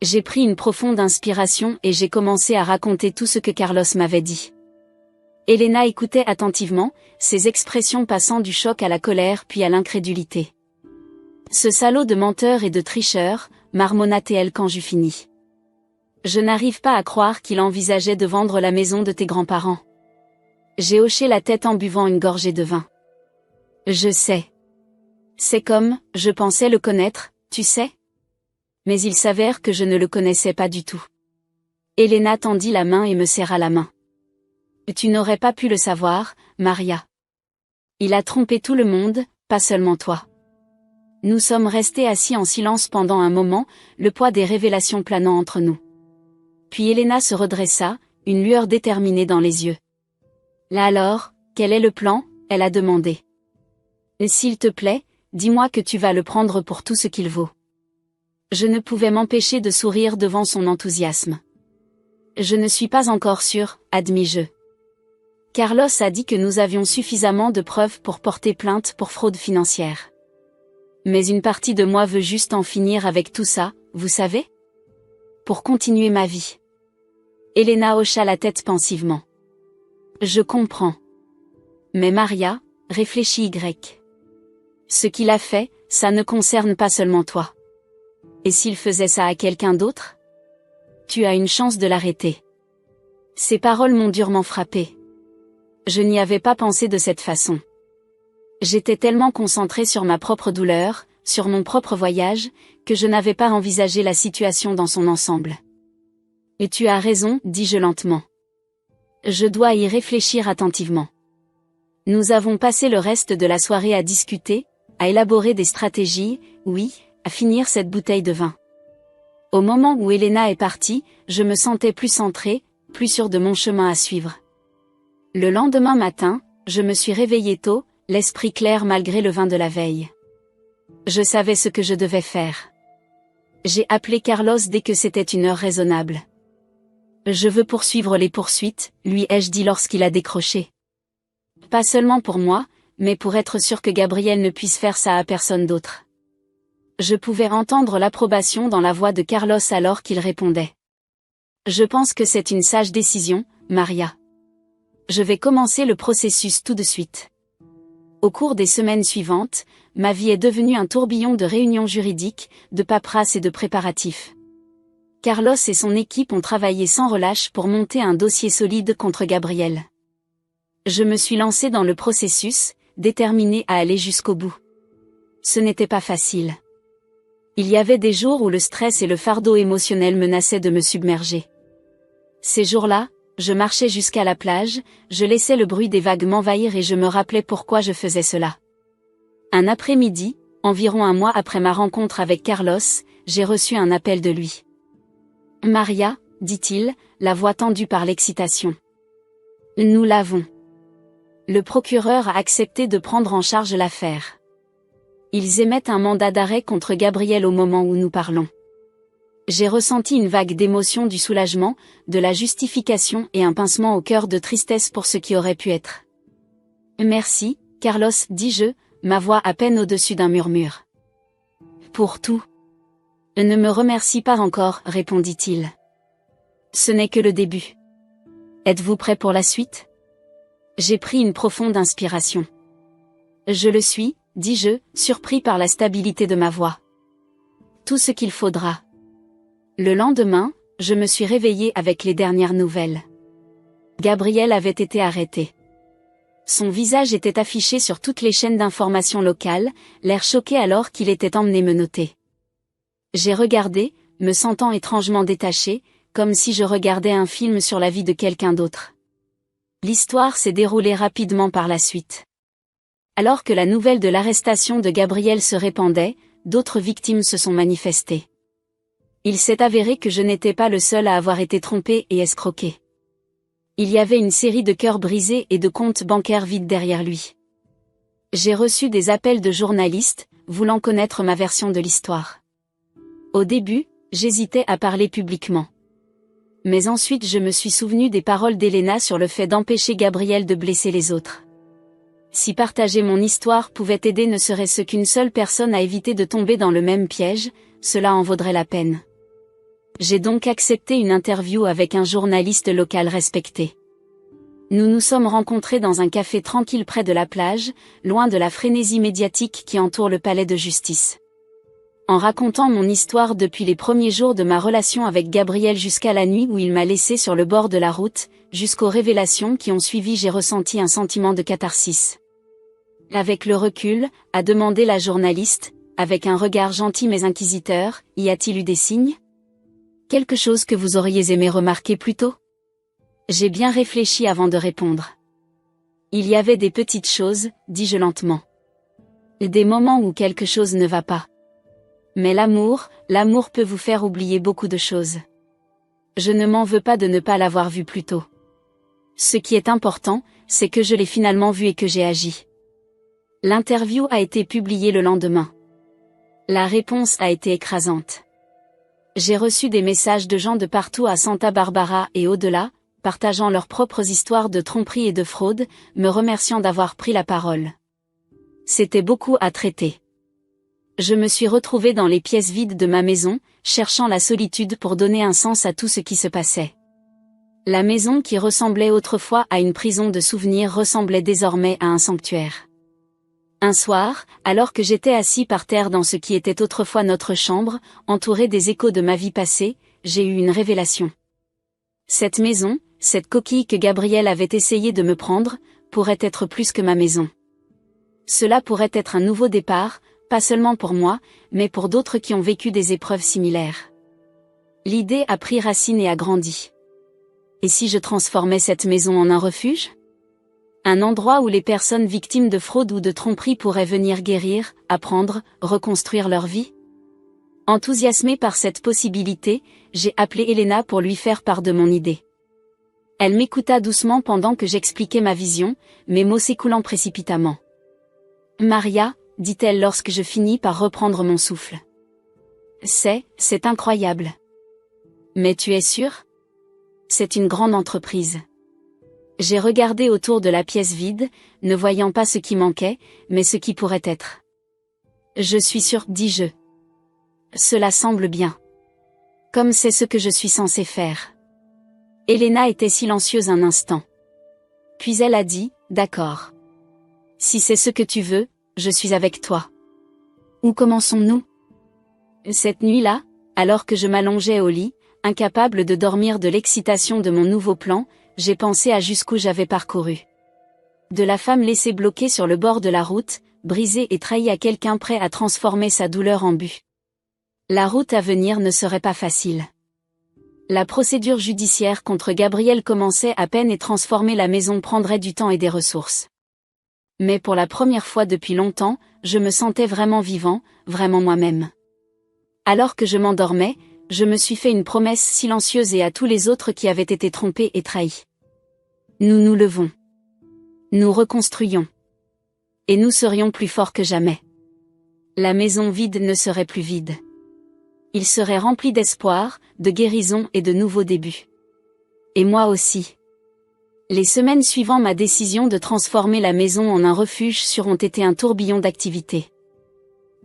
J'ai pris une profonde inspiration et j'ai commencé à raconter tout ce que Carlos m'avait dit. Elena écoutait attentivement, ses expressions passant du choc à la colère puis à l'incrédulité. Ce salaud de menteur et de tricheur, marmonna-t-elle quand j'eus fini. Je n'arrive pas à croire qu'il envisageait de vendre la maison de tes grands-parents. J'ai hoché la tête en buvant une gorgée de vin. Je sais. C'est comme, je pensais le connaître, tu sais? Mais il s'avère que je ne le connaissais pas du tout. Elena tendit la main et me serra la main. Tu n'aurais pas pu le savoir, Maria. Il a trompé tout le monde, pas seulement toi. Nous sommes restés assis en silence pendant un moment, le poids des révélations planant entre nous. Puis Elena se redressa, une lueur déterminée dans les yeux. Là alors, quel est le plan? Elle a demandé. S'il te plaît, dis-moi que tu vas le prendre pour tout ce qu'il vaut. Je ne pouvais m'empêcher de sourire devant son enthousiasme. Je ne suis pas encore sûre, admis-je. Carlos a dit que nous avions suffisamment de preuves pour porter plainte pour fraude financière. Mais une partie de moi veut juste en finir avec tout ça, vous savez? Pour continuer ma vie. Elena hocha la tête pensivement. Je comprends. Mais Maria, réfléchis Y. Ce qu'il a fait, ça ne concerne pas seulement toi. Et s'il faisait ça à quelqu'un d'autre? Tu as une chance de l'arrêter. Ces paroles m'ont durement frappée. Je n'y avais pas pensé de cette façon. J'étais tellement concentrée sur ma propre douleur, sur mon propre voyage, que je n'avais pas envisagé la situation dans son ensemble. Et tu as raison, dis-je lentement. Je dois y réfléchir attentivement. Nous avons passé le reste de la soirée à discuter, à élaborer des stratégies, oui, à finir cette bouteille de vin. Au moment où Elena est partie, je me sentais plus centrée, plus sûre de mon chemin à suivre. Le lendemain matin, je me suis réveillée tôt, l'esprit clair malgré le vin de la veille. Je savais ce que je devais faire. J'ai appelé Carlos dès que c'était une heure raisonnable. Je veux poursuivre les poursuites, lui ai-je dit lorsqu'il a décroché. Pas seulement pour moi, mais pour être sûr que Gabriel ne puisse faire ça à personne d'autre. Je pouvais entendre l'approbation dans la voix de Carlos alors qu'il répondait. Je pense que c'est une sage décision, Maria. Je vais commencer le processus tout de suite. Au cours des semaines suivantes, ma vie est devenue un tourbillon de réunions juridiques, de paperasse et de préparatifs. Carlos et son équipe ont travaillé sans relâche pour monter un dossier solide contre Gabriel. Je me suis lancée dans le processus, déterminée à aller jusqu'au bout. Ce n'était pas facile. Il y avait des jours où le stress et le fardeau émotionnel menaçaient de me submerger. Ces jours-là, je marchais jusqu'à la plage, je laissais le bruit des vagues m'envahir et je me rappelais pourquoi je faisais cela. Un après-midi, environ un mois après ma rencontre avec Carlos, j'ai reçu un appel de lui. Maria, dit-il, la voix tendue par l'excitation. Nous l'avons. Le procureur a accepté de prendre en charge l'affaire. Ils émettent un mandat d'arrêt contre Gabriel au moment où nous parlons. J'ai ressenti une vague d'émotion, du soulagement, de la justification et un pincement au cœur de tristesse pour ce qui aurait pu être. Merci, Carlos, dis-je, ma voix à peine au-dessus d'un murmure. Pour tout. Ne me remercie pas encore, répondit-il. Ce n'est que le début. Êtes-vous prêt pour la suite? J'ai pris une profonde inspiration. Je le suis, dis-je, surpris par la stabilité de ma voix. Tout ce qu'il faudra. Le lendemain, je me suis réveillée avec les dernières nouvelles. Gabriel avait été arrêté. Son visage était affiché sur toutes les chaînes d'information locales, l'air choqué alors qu'il était emmené menotté. J'ai regardé, me sentant étrangement détaché, comme si je regardais un film sur la vie de quelqu'un d'autre. L'histoire s'est déroulée rapidement par la suite. Alors que la nouvelle de l'arrestation de Gabriel se répandait, d'autres victimes se sont manifestées. Il s'est avéré que je n'étais pas le seul à avoir été trompé et escroqué. Il y avait une série de cœurs brisés et de comptes bancaires vides derrière lui. J'ai reçu des appels de journalistes, voulant connaître ma version de l'histoire. Au début, j'hésitais à parler publiquement. Mais ensuite je me suis souvenu des paroles d'Elena sur le fait d'empêcher Gabriel de blesser les autres. Si partager mon histoire pouvait aider ne serait-ce qu'une seule personne à éviter de tomber dans le même piège, cela en vaudrait la peine. J'ai donc accepté une interview avec un journaliste local respecté. Nous nous sommes rencontrés dans un café tranquille près de la plage, loin de la frénésie médiatique qui entoure le palais de justice. En racontant mon histoire depuis les premiers jours de ma relation avec Gabriel jusqu'à la nuit où il m'a laissé sur le bord de la route, jusqu'aux révélations qui ont suivi, j'ai ressenti un sentiment de catharsis. Avec le recul, a demandé la journaliste, avec un regard gentil mais inquisiteur, y a-t-il eu des signes? Quelque chose que vous auriez aimé remarquer plus tôt? J'ai bien réfléchi avant de répondre. Il y avait des petites choses, dis-je lentement. Des moments où quelque chose ne va pas. Mais l'amour peut vous faire oublier beaucoup de choses. Je ne m'en veux pas de ne pas l'avoir vu plus tôt. Ce qui est important, c'est que je l'ai finalement vu et que j'ai agi. L'interview a été publiée le lendemain. La réponse a été écrasante. J'ai reçu des messages de gens de partout à Santa Barbara et au-delà, partageant leurs propres histoires de tromperie et de fraude, me remerciant d'avoir pris la parole. C'était beaucoup à traiter. Je me suis retrouvée dans les pièces vides de ma maison, cherchant la solitude pour donner un sens à tout ce qui se passait. La maison qui ressemblait autrefois à une prison de souvenirs ressemblait désormais à un sanctuaire. Un soir, alors que j'étais assis par terre dans ce qui était autrefois notre chambre, entouré des échos de ma vie passée, j'ai eu une révélation. Cette maison, cette coquille que Gabriel avait essayé de me prendre, pourrait être plus que ma maison. Cela pourrait être un nouveau départ, pas seulement pour moi, mais pour d'autres qui ont vécu des épreuves similaires. L'idée a pris racine et a grandi. Et si je transformais cette maison en un refuge? Un endroit où les personnes victimes de fraude ou de tromperie pourraient venir guérir, apprendre, reconstruire leur vie? Enthousiasmée par cette possibilité, j'ai appelé Elena pour lui faire part de mon idée. Elle m'écouta doucement pendant que j'expliquais ma vision, mes mots s'écoulant précipitamment. Maria, dit-elle lorsque je finis par reprendre mon souffle. C'est incroyable. Mais tu es sûre? C'est une grande entreprise. J'ai regardé autour de la pièce vide, ne voyant pas ce qui manquait, mais ce qui pourrait être. Je suis sûre, dis-je. Cela semble bien. Comme c'est ce que je suis censée faire. Elena était silencieuse un instant. Puis elle a dit, d'accord. Si c'est ce que tu veux, je suis avec toi. Où commençons-nous? Cette nuit-là, alors que je m'allongeais au lit, incapable de dormir de l'excitation de mon nouveau plan, j'ai pensé à jusqu'où j'avais parcouru. De la femme laissée bloquée sur le bord de la route, brisée et trahie à quelqu'un prêt à transformer sa douleur en but. La route à venir ne serait pas facile. La procédure judiciaire contre Gabriel commençait à peine et transformer la maison prendrait du temps et des ressources. Mais pour la première fois depuis longtemps, je me sentais vraiment vivant, vraiment moi-même. Alors que je m'endormais, je me suis fait une promesse silencieuse et à tous les autres qui avaient été trompés et trahis. Nous nous levons. Nous reconstruions. Et nous serions plus forts que jamais. La maison vide ne serait plus vide. Il serait rempli d'espoir, de guérison et de nouveaux débuts. Et moi aussi. Les semaines suivant ma décision de transformer la maison en un refuge sûr ont été un tourbillon d'activités.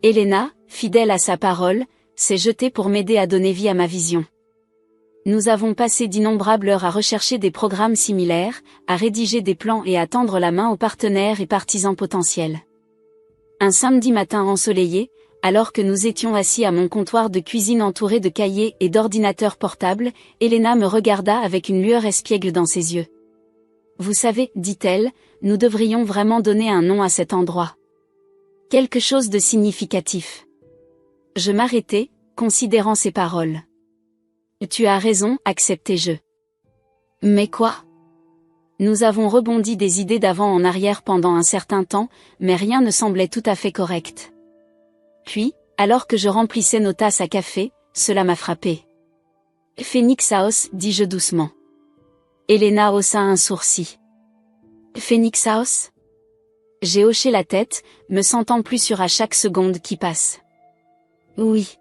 Elena, fidèle à sa parole, s'est jeté pour m'aider à donner vie à ma vision. Nous avons passé d'innombrables heures à rechercher des programmes similaires, à rédiger des plans et à tendre la main aux partenaires et partisans potentiels. Un samedi matin ensoleillé, alors que nous étions assis à mon comptoir de cuisine entouré de cahiers et d'ordinateurs portables, Elena me regarda avec une lueur espiègle dans ses yeux. « Vous savez, dit-elle, nous devrions vraiment donner un nom à cet endroit. Quelque chose de significatif. » Je m'arrêtai, considérant ses paroles. « Tu as raison, acceptai-je. » Mais quoi ? Nous avons rebondi des idées d'avant en arrière pendant un certain temps, mais rien ne semblait tout à fait correct. Puis, alors que je remplissais nos tasses à café, cela m'a frappé. « Phoenix House, dis-je doucement. Elena haussa un sourcil. « Phoenix House ?» J'ai hoché la tête, me sentant plus sûre à chaque seconde qui passe. « Oui.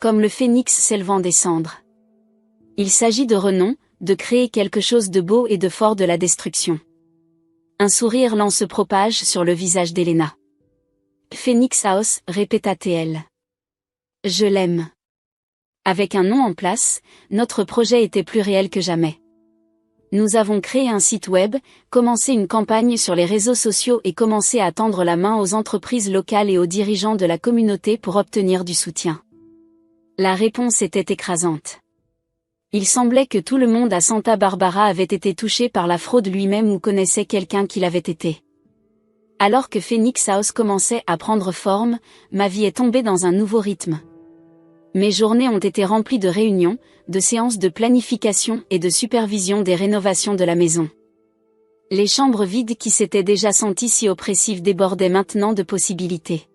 Comme le phénix s'élevant des cendres. Il s'agit de renom, de créer quelque chose de beau et de fort de la destruction. » Un sourire lent se propage sur le visage d'Elena. « Phoenix House, répéta-t-elle. Je l'aime. » Avec un nom en place, notre projet était plus réel que jamais. Nous avons créé un site web, commencé une campagne sur les réseaux sociaux et commencé à tendre la main aux entreprises locales et aux dirigeants de la communauté pour obtenir du soutien. La réponse était écrasante. Il semblait que tout le monde à Santa Barbara avait été touché par la fraude lui-même ou connaissait quelqu'un qui l'avait été. Alors que Phoenix House commençait à prendre forme, ma vie est tombée dans un nouveau rythme. Mes journées ont été remplies de réunions, de séances de planification et de supervision des rénovations de la maison. Les chambres vides qui s'étaient déjà senties si oppressives débordaient maintenant de possibilités.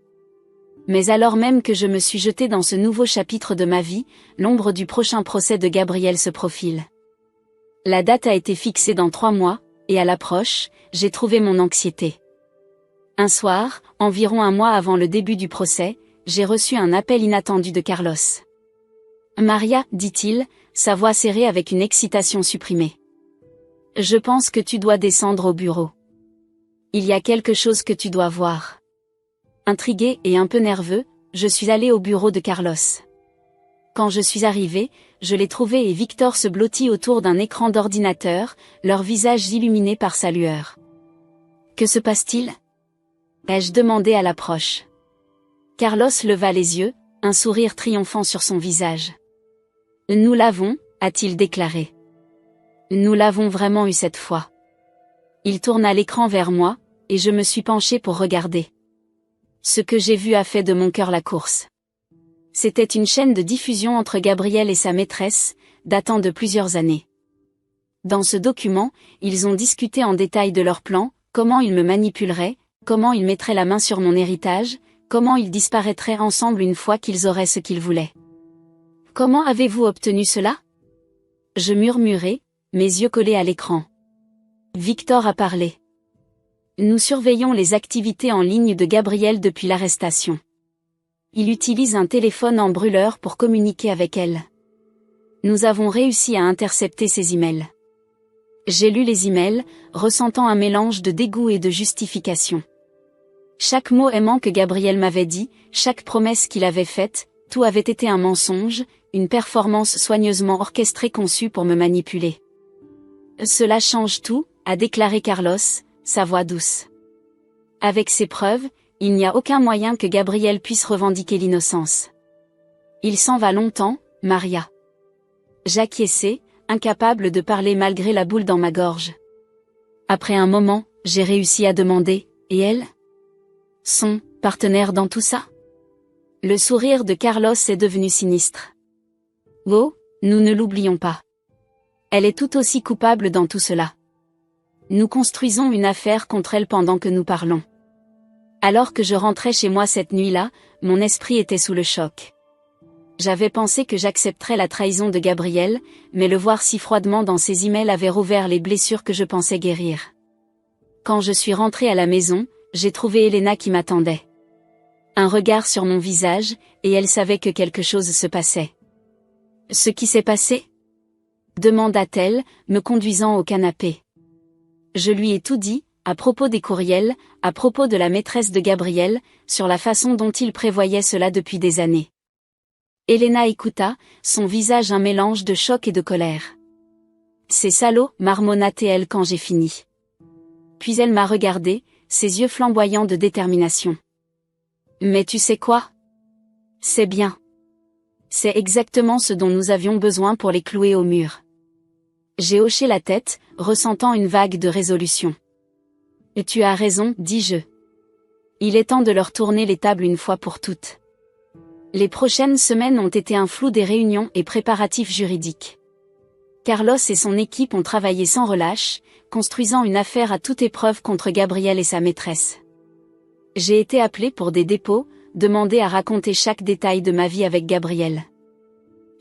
Mais alors même que je me suis jetée dans ce nouveau chapitre de ma vie, l'ombre du prochain procès de Gabriel se profile. La date a été fixée dans 3 mois, et à l'approche, j'ai trouvé mon anxiété. Un soir, environ un mois avant le début du procès, j'ai reçu un appel inattendu de Carlos. « Maria, dit-il, sa voix serrée avec une excitation supprimée. Je pense que tu dois descendre au bureau. Il y a quelque chose que tu dois voir. » Intrigué et un peu nerveux, je suis allé au bureau de Carlos. Quand je suis arrivé, je l'ai trouvé et Victor se blottit autour d'un écran d'ordinateur, leurs visages illuminés par sa lueur. « Que se passe-t-il » ai-je demandé à l'approche. Carlos leva les yeux, un sourire triomphant sur son visage. « Nous l'avons, a-t-il déclaré. Nous l'avons vraiment eu cette fois. » Il tourna l'écran vers moi, et je me suis penché pour regarder. Ce que j'ai vu a fait de mon cœur la course. C'était une chaîne de diffusion entre Gabriel et sa maîtresse, datant de plusieurs années. Dans ce document, ils ont discuté en détail de leur plan, comment ils me manipuleraient, comment ils mettraient la main sur mon héritage, comment ils disparaîtraient ensemble une fois qu'ils auraient ce qu'ils voulaient. « Comment avez-vous obtenu cela ?» Je murmurai, mes yeux collés à l'écran. Victor a parlé. « Nous surveillons les activités en ligne de Gabriel depuis l'arrestation. Il utilise un téléphone en brûleur pour communiquer avec elle. Nous avons réussi à intercepter ses emails. » J'ai lu les emails, ressentant un mélange de dégoût et de justification. Chaque mot aimant que Gabriel m'avait dit, chaque promesse qu'il avait faite, tout avait été un mensonge, une performance soigneusement orchestrée conçue pour me manipuler. « Cela change tout, » a déclaré Carlos, sa voix douce. « Avec ces preuves, il n'y a aucun moyen que Gabriel puisse revendiquer l'innocence. Il s'en va longtemps, Maria. » J'acquiesçai, incapable de parler malgré la boule dans ma gorge. Après un moment, j'ai réussi à demander, « Et elle ? Son partenaire dans tout ça ?» Le sourire de Carlos est devenu sinistre. « Oh, nous ne l'oublions pas. Elle est tout aussi coupable dans tout cela. Nous construisons une affaire contre elle pendant que nous parlons. » Alors que je rentrais chez moi cette nuit-là, mon esprit était sous le choc. J'avais pensé que j'accepterais la trahison de Gabriel, mais le voir si froidement dans ses emails avait rouvert les blessures que je pensais guérir. Quand je suis rentrée à la maison, j'ai trouvé Elena qui m'attendait. Un regard sur mon visage, et elle savait que quelque chose se passait. « Ce qui s'est passé ?» demanda-t-elle, me conduisant au canapé. Je lui ai tout dit, à propos des courriels, à propos de la maîtresse de Gabriel, sur la façon dont il prévoyait cela depuis des années. Elena écouta, son visage un mélange de choc et de colère. C'est salaud, marmonna-t-elle quand j'ai fini. Puis elle m'a regardé, ses yeux flamboyants de détermination. Mais tu sais quoi? C'est bien. C'est exactement ce dont nous avions besoin pour les clouer au mur. J'ai hoché la tête, ressentant une vague de résolution. Et tu as raison, dis-je. Il est temps de leur tourner les tables une fois pour toutes. Les prochaines semaines ont été un flou des réunions et préparatifs juridiques. Carlos et son équipe ont travaillé sans relâche, construisant une affaire à toute épreuve contre Gabriel et sa maîtresse. J'ai été appelé pour des dépôts, demandé à raconter chaque détail de ma vie avec Gabriel.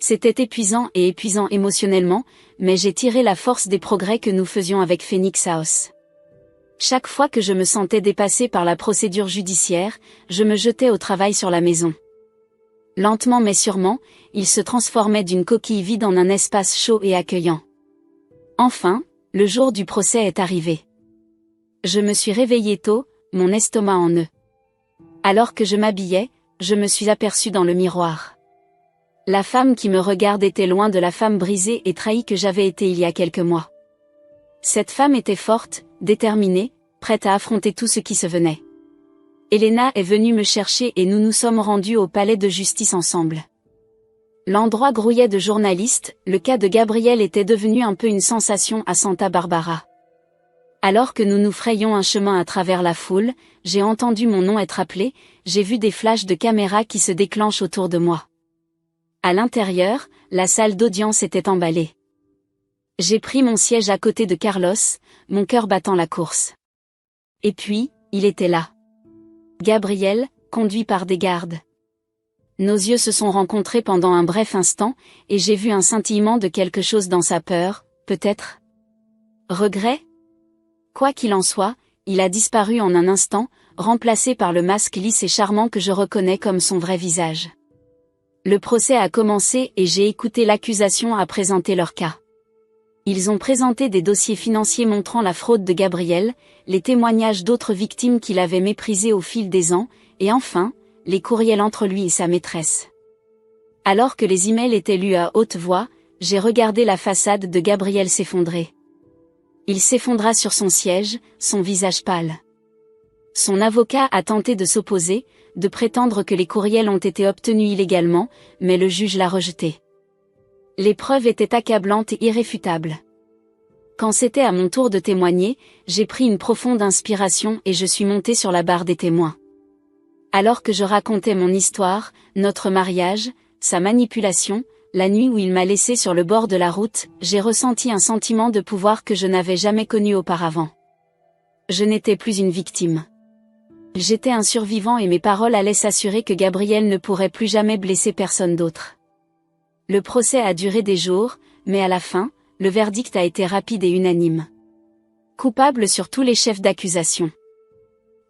C'était épuisant et épuisant émotionnellement, mais j'ai tiré la force des progrès que nous faisions avec Phoenix House. Chaque fois que je me sentais dépassée par la procédure judiciaire, je me jetais au travail sur la maison. Lentement mais sûrement, il se transformait d'une coquille vide en un espace chaud et accueillant. Enfin, le jour du procès est arrivé. Je me suis réveillée tôt, mon estomac en nœud. Alors que je m'habillais, je me suis aperçue dans le miroir. La femme qui me regarde était loin de la femme brisée et trahie que j'avais été il y a quelques mois. Cette femme était forte, déterminée, prête à affronter tout ce qui se venait. Elena est venue me chercher et nous nous sommes rendus au palais de justice ensemble. L'endroit grouillait de journalistes, le cas de Gabriel était devenu un peu une sensation à Santa Barbara. Alors que nous nous frayions un chemin à travers la foule, j'ai entendu mon nom être appelé, j'ai vu des flashs de caméras qui se déclenchent autour de moi. À l'intérieur, la salle d'audience était emballée. J'ai pris mon siège à côté de Carlos, mon cœur battant la course. Et puis, il était là. Gabriel, conduit par des gardes. Nos yeux se sont rencontrés pendant un bref instant, et j'ai vu un scintillement de quelque chose dans sa peur, peut-être. Regret? Quoi qu'il en soit, il a disparu en un instant, remplacé par le masque lisse et charmant que je reconnais comme son vrai visage. Le procès a commencé et j'ai écouté l'accusation à présenter leur cas. Ils ont présenté des dossiers financiers montrant la fraude de Gabriel, les témoignages d'autres victimes qu'il avait méprisées au fil des ans, et enfin, les courriels entre lui et sa maîtresse. Alors que les emails étaient lus à haute voix, j'ai regardé la façade de Gabriel s'effondrer. Il s'effondra sur son siège, son visage pâle. Son avocat a tenté de s'opposer, de prétendre que les courriels ont été obtenus illégalement, mais le juge l'a rejeté. Les preuves étaient accablantes et irréfutables. Quand c'était à mon tour de témoigner, j'ai pris une profonde inspiration et je suis montée sur la barre des témoins. Alors que je racontais mon histoire, notre mariage, sa manipulation, la nuit où il m'a laissée sur le bord de la route, j'ai ressenti un sentiment de pouvoir que je n'avais jamais connu auparavant. Je n'étais plus une victime. J'étais un survivant et mes paroles allaient s'assurer que Gabriel ne pourrait plus jamais blesser personne d'autre. Le procès a duré des jours, mais à la fin, le verdict a été rapide et unanime. Coupable sur tous les chefs d'accusation.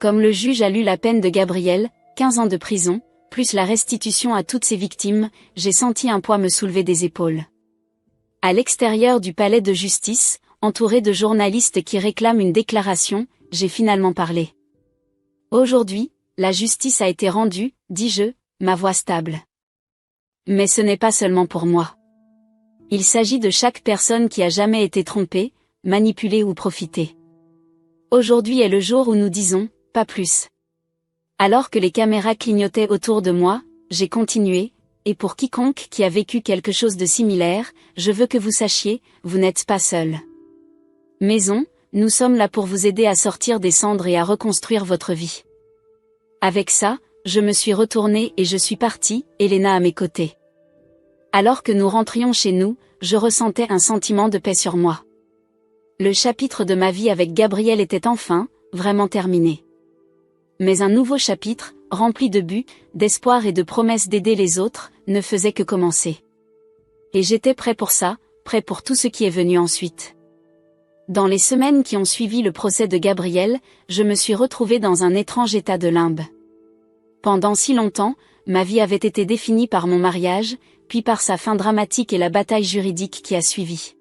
Comme le juge a lu la peine de Gabriel, 15 ans de prison, plus la restitution à toutes ses victimes, j'ai senti un poids me soulever des épaules. À l'extérieur du palais de justice, entouré de journalistes qui réclament une déclaration, j'ai finalement parlé. Aujourd'hui, la justice a été rendue, dis-je, ma voix stable. Mais ce n'est pas seulement pour moi. Il s'agit de chaque personne qui a jamais été trompée, manipulée ou profitée. Aujourd'hui est le jour où nous disons, pas plus. Alors que les caméras clignotaient autour de moi, j'ai continué, et pour quiconque qui a vécu quelque chose de similaire, je veux que vous sachiez, vous n'êtes pas seul. Maison, nous sommes là pour vous aider à sortir des cendres et à reconstruire votre vie. Avec ça, je me suis retournée et je suis partie, Elena à mes côtés. Alors que nous rentrions chez nous, je ressentais un sentiment de paix sur moi. Le chapitre de ma vie avec Gabriel était enfin, vraiment terminé. Mais un nouveau chapitre, rempli de buts, d'espoir et de promesses d'aider les autres, ne faisait que commencer. Et j'étais prêt pour ça, prêt pour tout ce qui est venu ensuite. Dans les semaines qui ont suivi le procès de Gabriel, je me suis retrouvée dans un étrange état de limbe. Pendant si longtemps, ma vie avait été définie par mon mariage, puis par sa fin dramatique et la bataille juridique qui a suivi.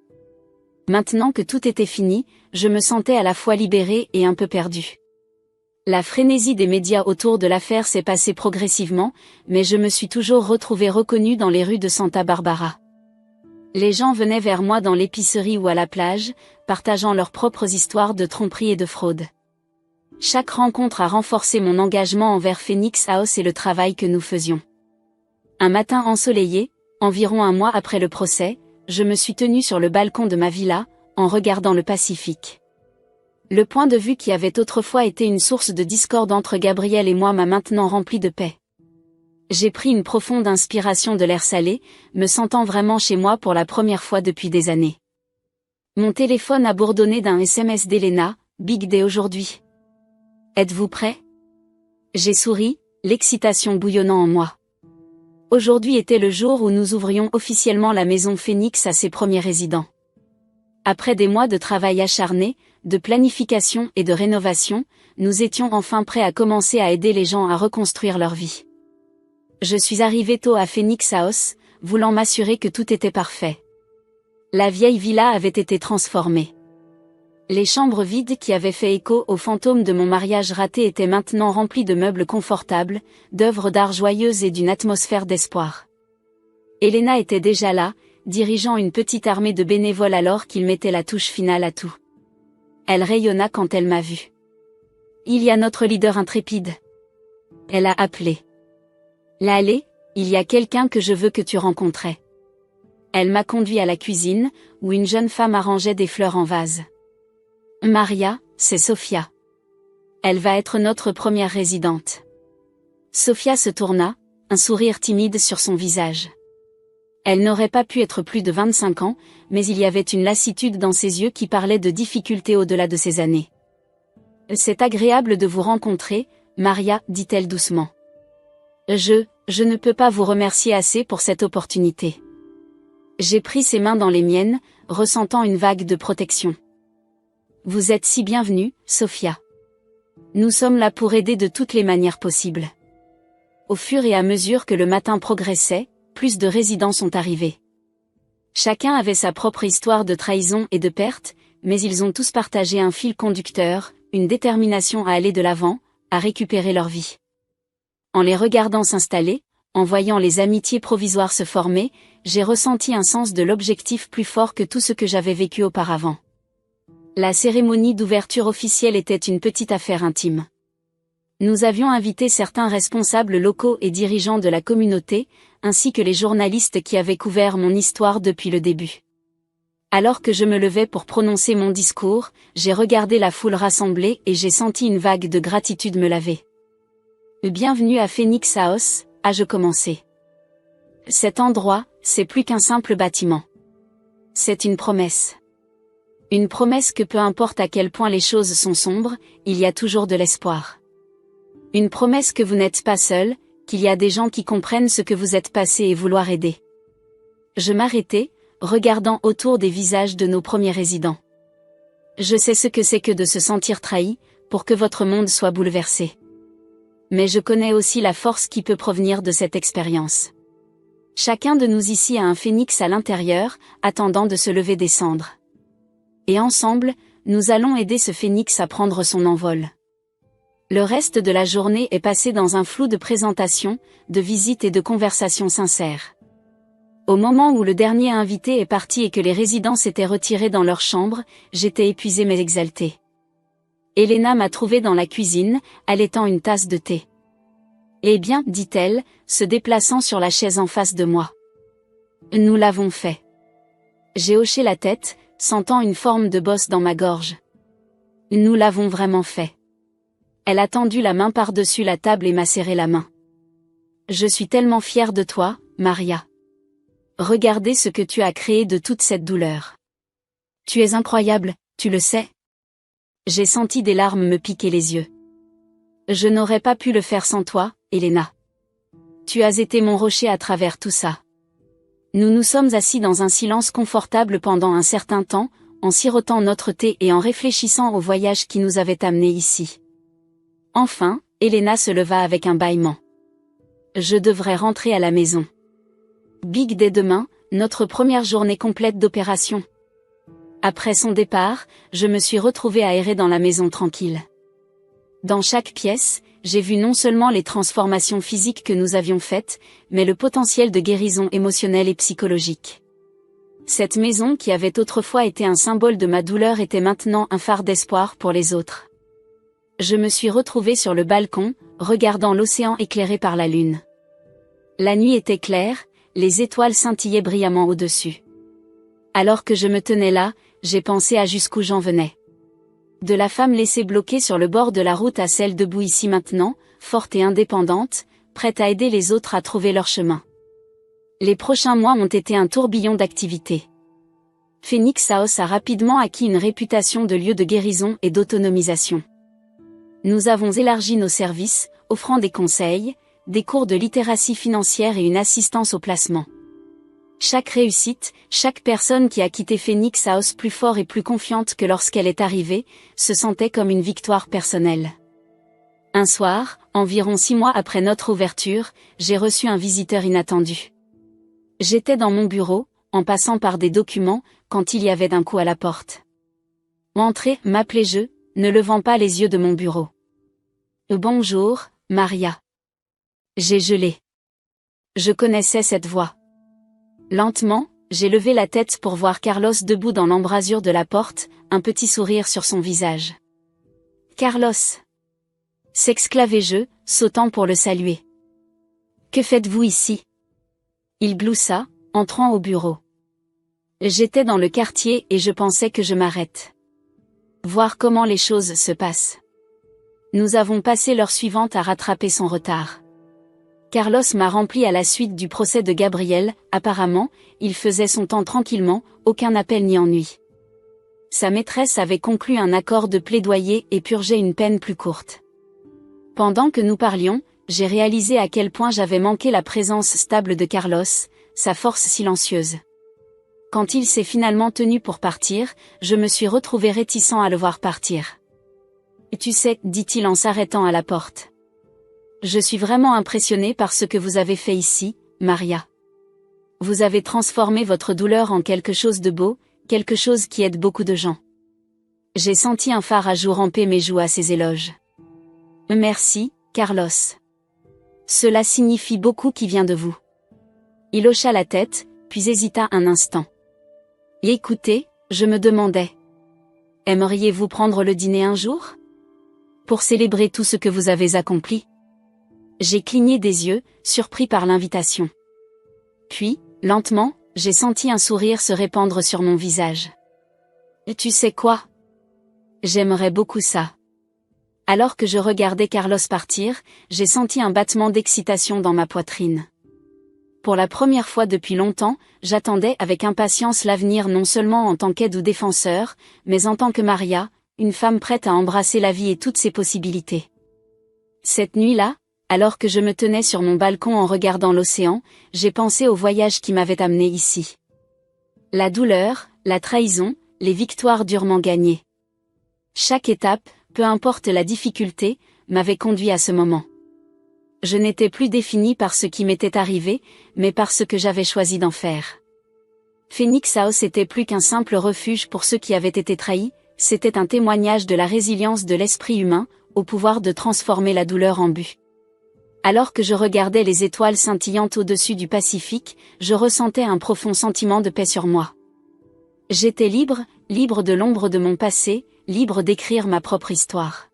Maintenant que tout était fini, je me sentais à la fois libérée et un peu perdue. La frénésie des médias autour de l'affaire s'est passée progressivement, mais je me suis toujours retrouvée reconnue dans les rues de Santa Barbara. Les gens venaient vers moi dans l'épicerie ou à la plage, partageant leurs propres histoires de tromperie et de fraude. Chaque rencontre a renforcé mon engagement envers Phoenix House et le travail que nous faisions. Un matin ensoleillé, environ un mois après le procès, je me suis tenue sur le balcon de ma villa, en regardant le Pacifique. Le point de vue qui avait autrefois été une source de discorde entre Gabriel et moi m'a maintenant rempli de paix. J'ai pris une profonde inspiration de l'air salé, me sentant vraiment chez moi pour la première fois depuis des années. Mon téléphone a bourdonné d'un SMS d'Elena, Big Day aujourd'hui. Êtes-vous prêt? J'ai souri, l'excitation bouillonnant en moi. Aujourd'hui était le jour où nous ouvrions officiellement la maison Phoenix à ses premiers résidents. Après des mois de travail acharné, de planification et de rénovation, nous étions enfin prêts à commencer à aider les gens à reconstruire leur vie. Je suis arrivé tôt à Phoenix House, voulant m'assurer que tout était parfait. La vieille villa avait été transformée. Les chambres vides qui avaient fait écho aux fantômes de mon mariage raté étaient maintenant remplies de meubles confortables, d'œuvres d'art joyeuses et d'une atmosphère d'espoir. Elena était déjà là, dirigeant une petite armée de bénévoles alors qu'il mettait la touche finale à tout. Elle rayonna quand elle m'a vue. Il y a notre leader intrépide. Elle a appelé. Là, allez, il y a quelqu'un que je veux que tu rencontrais. Elle m'a conduit à la cuisine, où une jeune femme arrangeait des fleurs en vase. Maria, c'est Sophia. Elle va être notre première résidente. Sophia se tourna, un sourire timide sur son visage. Elle n'aurait pas pu être plus de 25 ans, mais il y avait une lassitude dans ses yeux qui parlait de difficultés au-delà de ses années. C'est agréable de vous rencontrer, Maria, dit-elle doucement. Je ne peux pas vous remercier assez pour cette opportunité. J'ai pris ses mains dans les miennes, ressentant une vague de protection. Vous êtes si bienvenue, Sophia. Nous sommes là pour aider de toutes les manières possibles. Au fur et à mesure que le matin progressait, plus de résidents sont arrivés. Chacun avait sa propre histoire de trahison et de perte, mais ils ont tous partagé un fil conducteur, une détermination à aller de l'avant, à récupérer leur vie. En les regardant s'installer, en voyant les amitiés provisoires se former, j'ai ressenti un sens de l'objectif plus fort que tout ce que j'avais vécu auparavant. La cérémonie d'ouverture officielle était une petite affaire intime. Nous avions invité certains responsables locaux et dirigeants de la communauté, ainsi que les journalistes qui avaient couvert mon histoire depuis le début. Alors que je me levais pour prononcer mon discours, j'ai regardé la foule rassemblée et j'ai senti une vague de gratitude me laver. Bienvenue à Phoenix House, ai-je commencé. Cet endroit, c'est plus qu'un simple bâtiment. C'est une promesse. Une promesse que peu importe à quel point les choses sont sombres, il y a toujours de l'espoir. Une promesse que vous n'êtes pas seul, qu'il y a des gens qui comprennent ce que vous êtes passé et vouloir aider. Je m'arrêtai, regardant autour des visages de nos premiers résidents. Je sais ce que c'est que de se sentir trahi, pour que votre monde soit bouleversé. Mais je connais aussi la force qui peut provenir de cette expérience. Chacun de nous ici a un phénix à l'intérieur, attendant de se lever des cendres. Et ensemble, nous allons aider ce phénix à prendre son envol. Le reste de la journée est passé dans un flou de présentations, de visites et de conversations sincères. Au moment où le dernier invité est parti et que les résidents s'étaient retirés dans leur chambre, j'étais épuisée mais exaltée. Elena m'a trouvée dans la cuisine, allaitant une tasse de thé. Eh bien, dit-elle, se déplaçant sur la chaise en face de moi. Nous l'avons fait. J'ai hoché la tête, sentant une forme de bosse dans ma gorge. Nous l'avons vraiment fait. Elle a tendu la main par-dessus la table et m'a serré la main. Je suis tellement fière de toi, Maria. Regardez ce que tu as créé de toute cette douleur. Tu es incroyable, tu le sais. J'ai senti des larmes me piquer les yeux. Je n'aurais pas pu le faire sans toi, Elena. Tu as été mon rocher à travers tout ça. Nous nous sommes assis dans un silence confortable pendant un certain temps, en sirotant notre thé et en réfléchissant au voyage qui nous avait amenés ici. Enfin, Elena se leva avec un bâillement. Je devrais rentrer à la maison. Big Day demain, notre première journée complète d'opération. Après son départ, je me suis retrouvée aérée dans la maison tranquille. Dans chaque pièce, j'ai vu non seulement les transformations physiques que nous avions faites, mais le potentiel de guérison émotionnelle et psychologique. Cette maison qui avait autrefois été un symbole de ma douleur était maintenant un phare d'espoir pour les autres. Je me suis retrouvée sur le balcon, regardant l'océan éclairé par la lune. La nuit était claire, les étoiles scintillaient brillamment au-dessus. Alors que je me tenais là, j'ai pensé à jusqu'où j'en venais. De la femme laissée bloquée sur le bord de la route à celle debout ici maintenant, forte et indépendante, prête à aider les autres à trouver leur chemin. Les prochains mois ont été un tourbillon d'activités. Phoenix House a rapidement acquis une réputation de lieu de guérison et d'autonomisation. Nous avons élargi nos services, offrant des conseils, des cours de littératie financière et une assistance au placement. Chaque réussite, chaque personne qui a quitté Phoenix House plus fort et plus confiante que lorsqu'elle est arrivée, se sentait comme une victoire personnelle. Un soir, environ 6 mois après notre ouverture, j'ai reçu un visiteur inattendu. J'étais dans mon bureau, en passant par des documents, quand il y avait d'un coup à la porte. Entrez, m'appelai-je, ne levant pas les yeux de mon bureau. Bonjour, Maria. J'ai gelé. Je connaissais cette voix. Lentement, j'ai levé la tête pour voir Carlos debout dans l'embrasure de la porte, un petit sourire sur son visage. Carlos! S'exclavai-je, sautant pour le saluer. Que faites-vous ici? Il gloussa, entrant au bureau. J'étais dans le quartier et je pensais que je m'arrête. Voir comment les choses se passent. Nous avons passé l'heure suivante à rattraper son retard. Carlos m'a rempli à la suite du procès de Gabriel, apparemment, il faisait son temps tranquillement, aucun appel ni ennui. Sa maîtresse avait conclu un accord de plaidoyer et purgeait une peine plus courte. Pendant que nous parlions, j'ai réalisé à quel point j'avais manqué la présence stable de Carlos, sa force silencieuse. Quand il s'est finalement tenu pour partir, je me suis retrouvé réticent à le voir partir. « Tu sais, dit-il en s'arrêtant à la porte. Je suis vraiment impressionné par ce que vous avez fait ici, Maria. Vous avez transformé votre douleur en quelque chose de beau, quelque chose qui aide beaucoup de gens. » J'ai senti un phare à jour ramper mes joues à ses éloges. Merci, Carlos. Cela signifie beaucoup qui vient de vous. Il hocha la tête, puis hésita un instant. Et écoutez, je me demandais. Aimeriez-vous prendre le dîner un jour? Pour célébrer tout ce que vous avez accompli? J'ai cligné des yeux, surpris par l'invitation. Puis, lentement, j'ai senti un sourire se répandre sur mon visage. Et tu sais quoi? J'aimerais beaucoup ça. Alors que je regardais Carlos partir, j'ai senti un battement d'excitation dans ma poitrine. Pour la première fois depuis longtemps, j'attendais avec impatience l'avenir non seulement en tant qu'aide ou défenseur, mais en tant que Maria, une femme prête à embrasser la vie et toutes ses possibilités. Cette nuit-là, alors que je me tenais sur mon balcon en regardant l'océan, j'ai pensé au voyage qui m'avait amené ici. La douleur, la trahison, les victoires durement gagnées. Chaque étape, peu importe la difficulté, m'avait conduit à ce moment. Je n'étais plus défini par ce qui m'était arrivé, mais par ce que j'avais choisi d'en faire. Phoenix House était plus qu'un simple refuge pour ceux qui avaient été trahis, c'était un témoignage de la résilience de l'esprit humain, au pouvoir de transformer la douleur en but. Alors que je regardais les étoiles scintillantes au-dessus du Pacifique, je ressentais un profond sentiment de paix sur moi. J'étais libre, libre de l'ombre de mon passé, libre d'écrire ma propre histoire.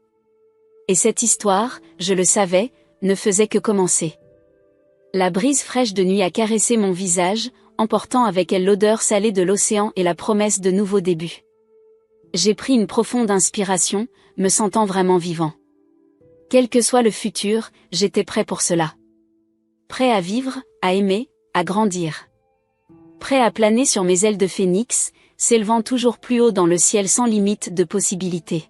Et cette histoire, je le savais, ne faisait que commencer. La brise fraîche de nuit a caressé mon visage, emportant avec elle l'odeur salée de l'océan et la promesse de nouveaux débuts. J'ai pris une profonde inspiration, me sentant vraiment vivant. Quel que soit le futur, j'étais prêt pour cela. Prêt à vivre, à aimer, à grandir. Prêt à planer sur mes ailes de phénix, s'élevant toujours plus haut dans le ciel sans limite de possibilités.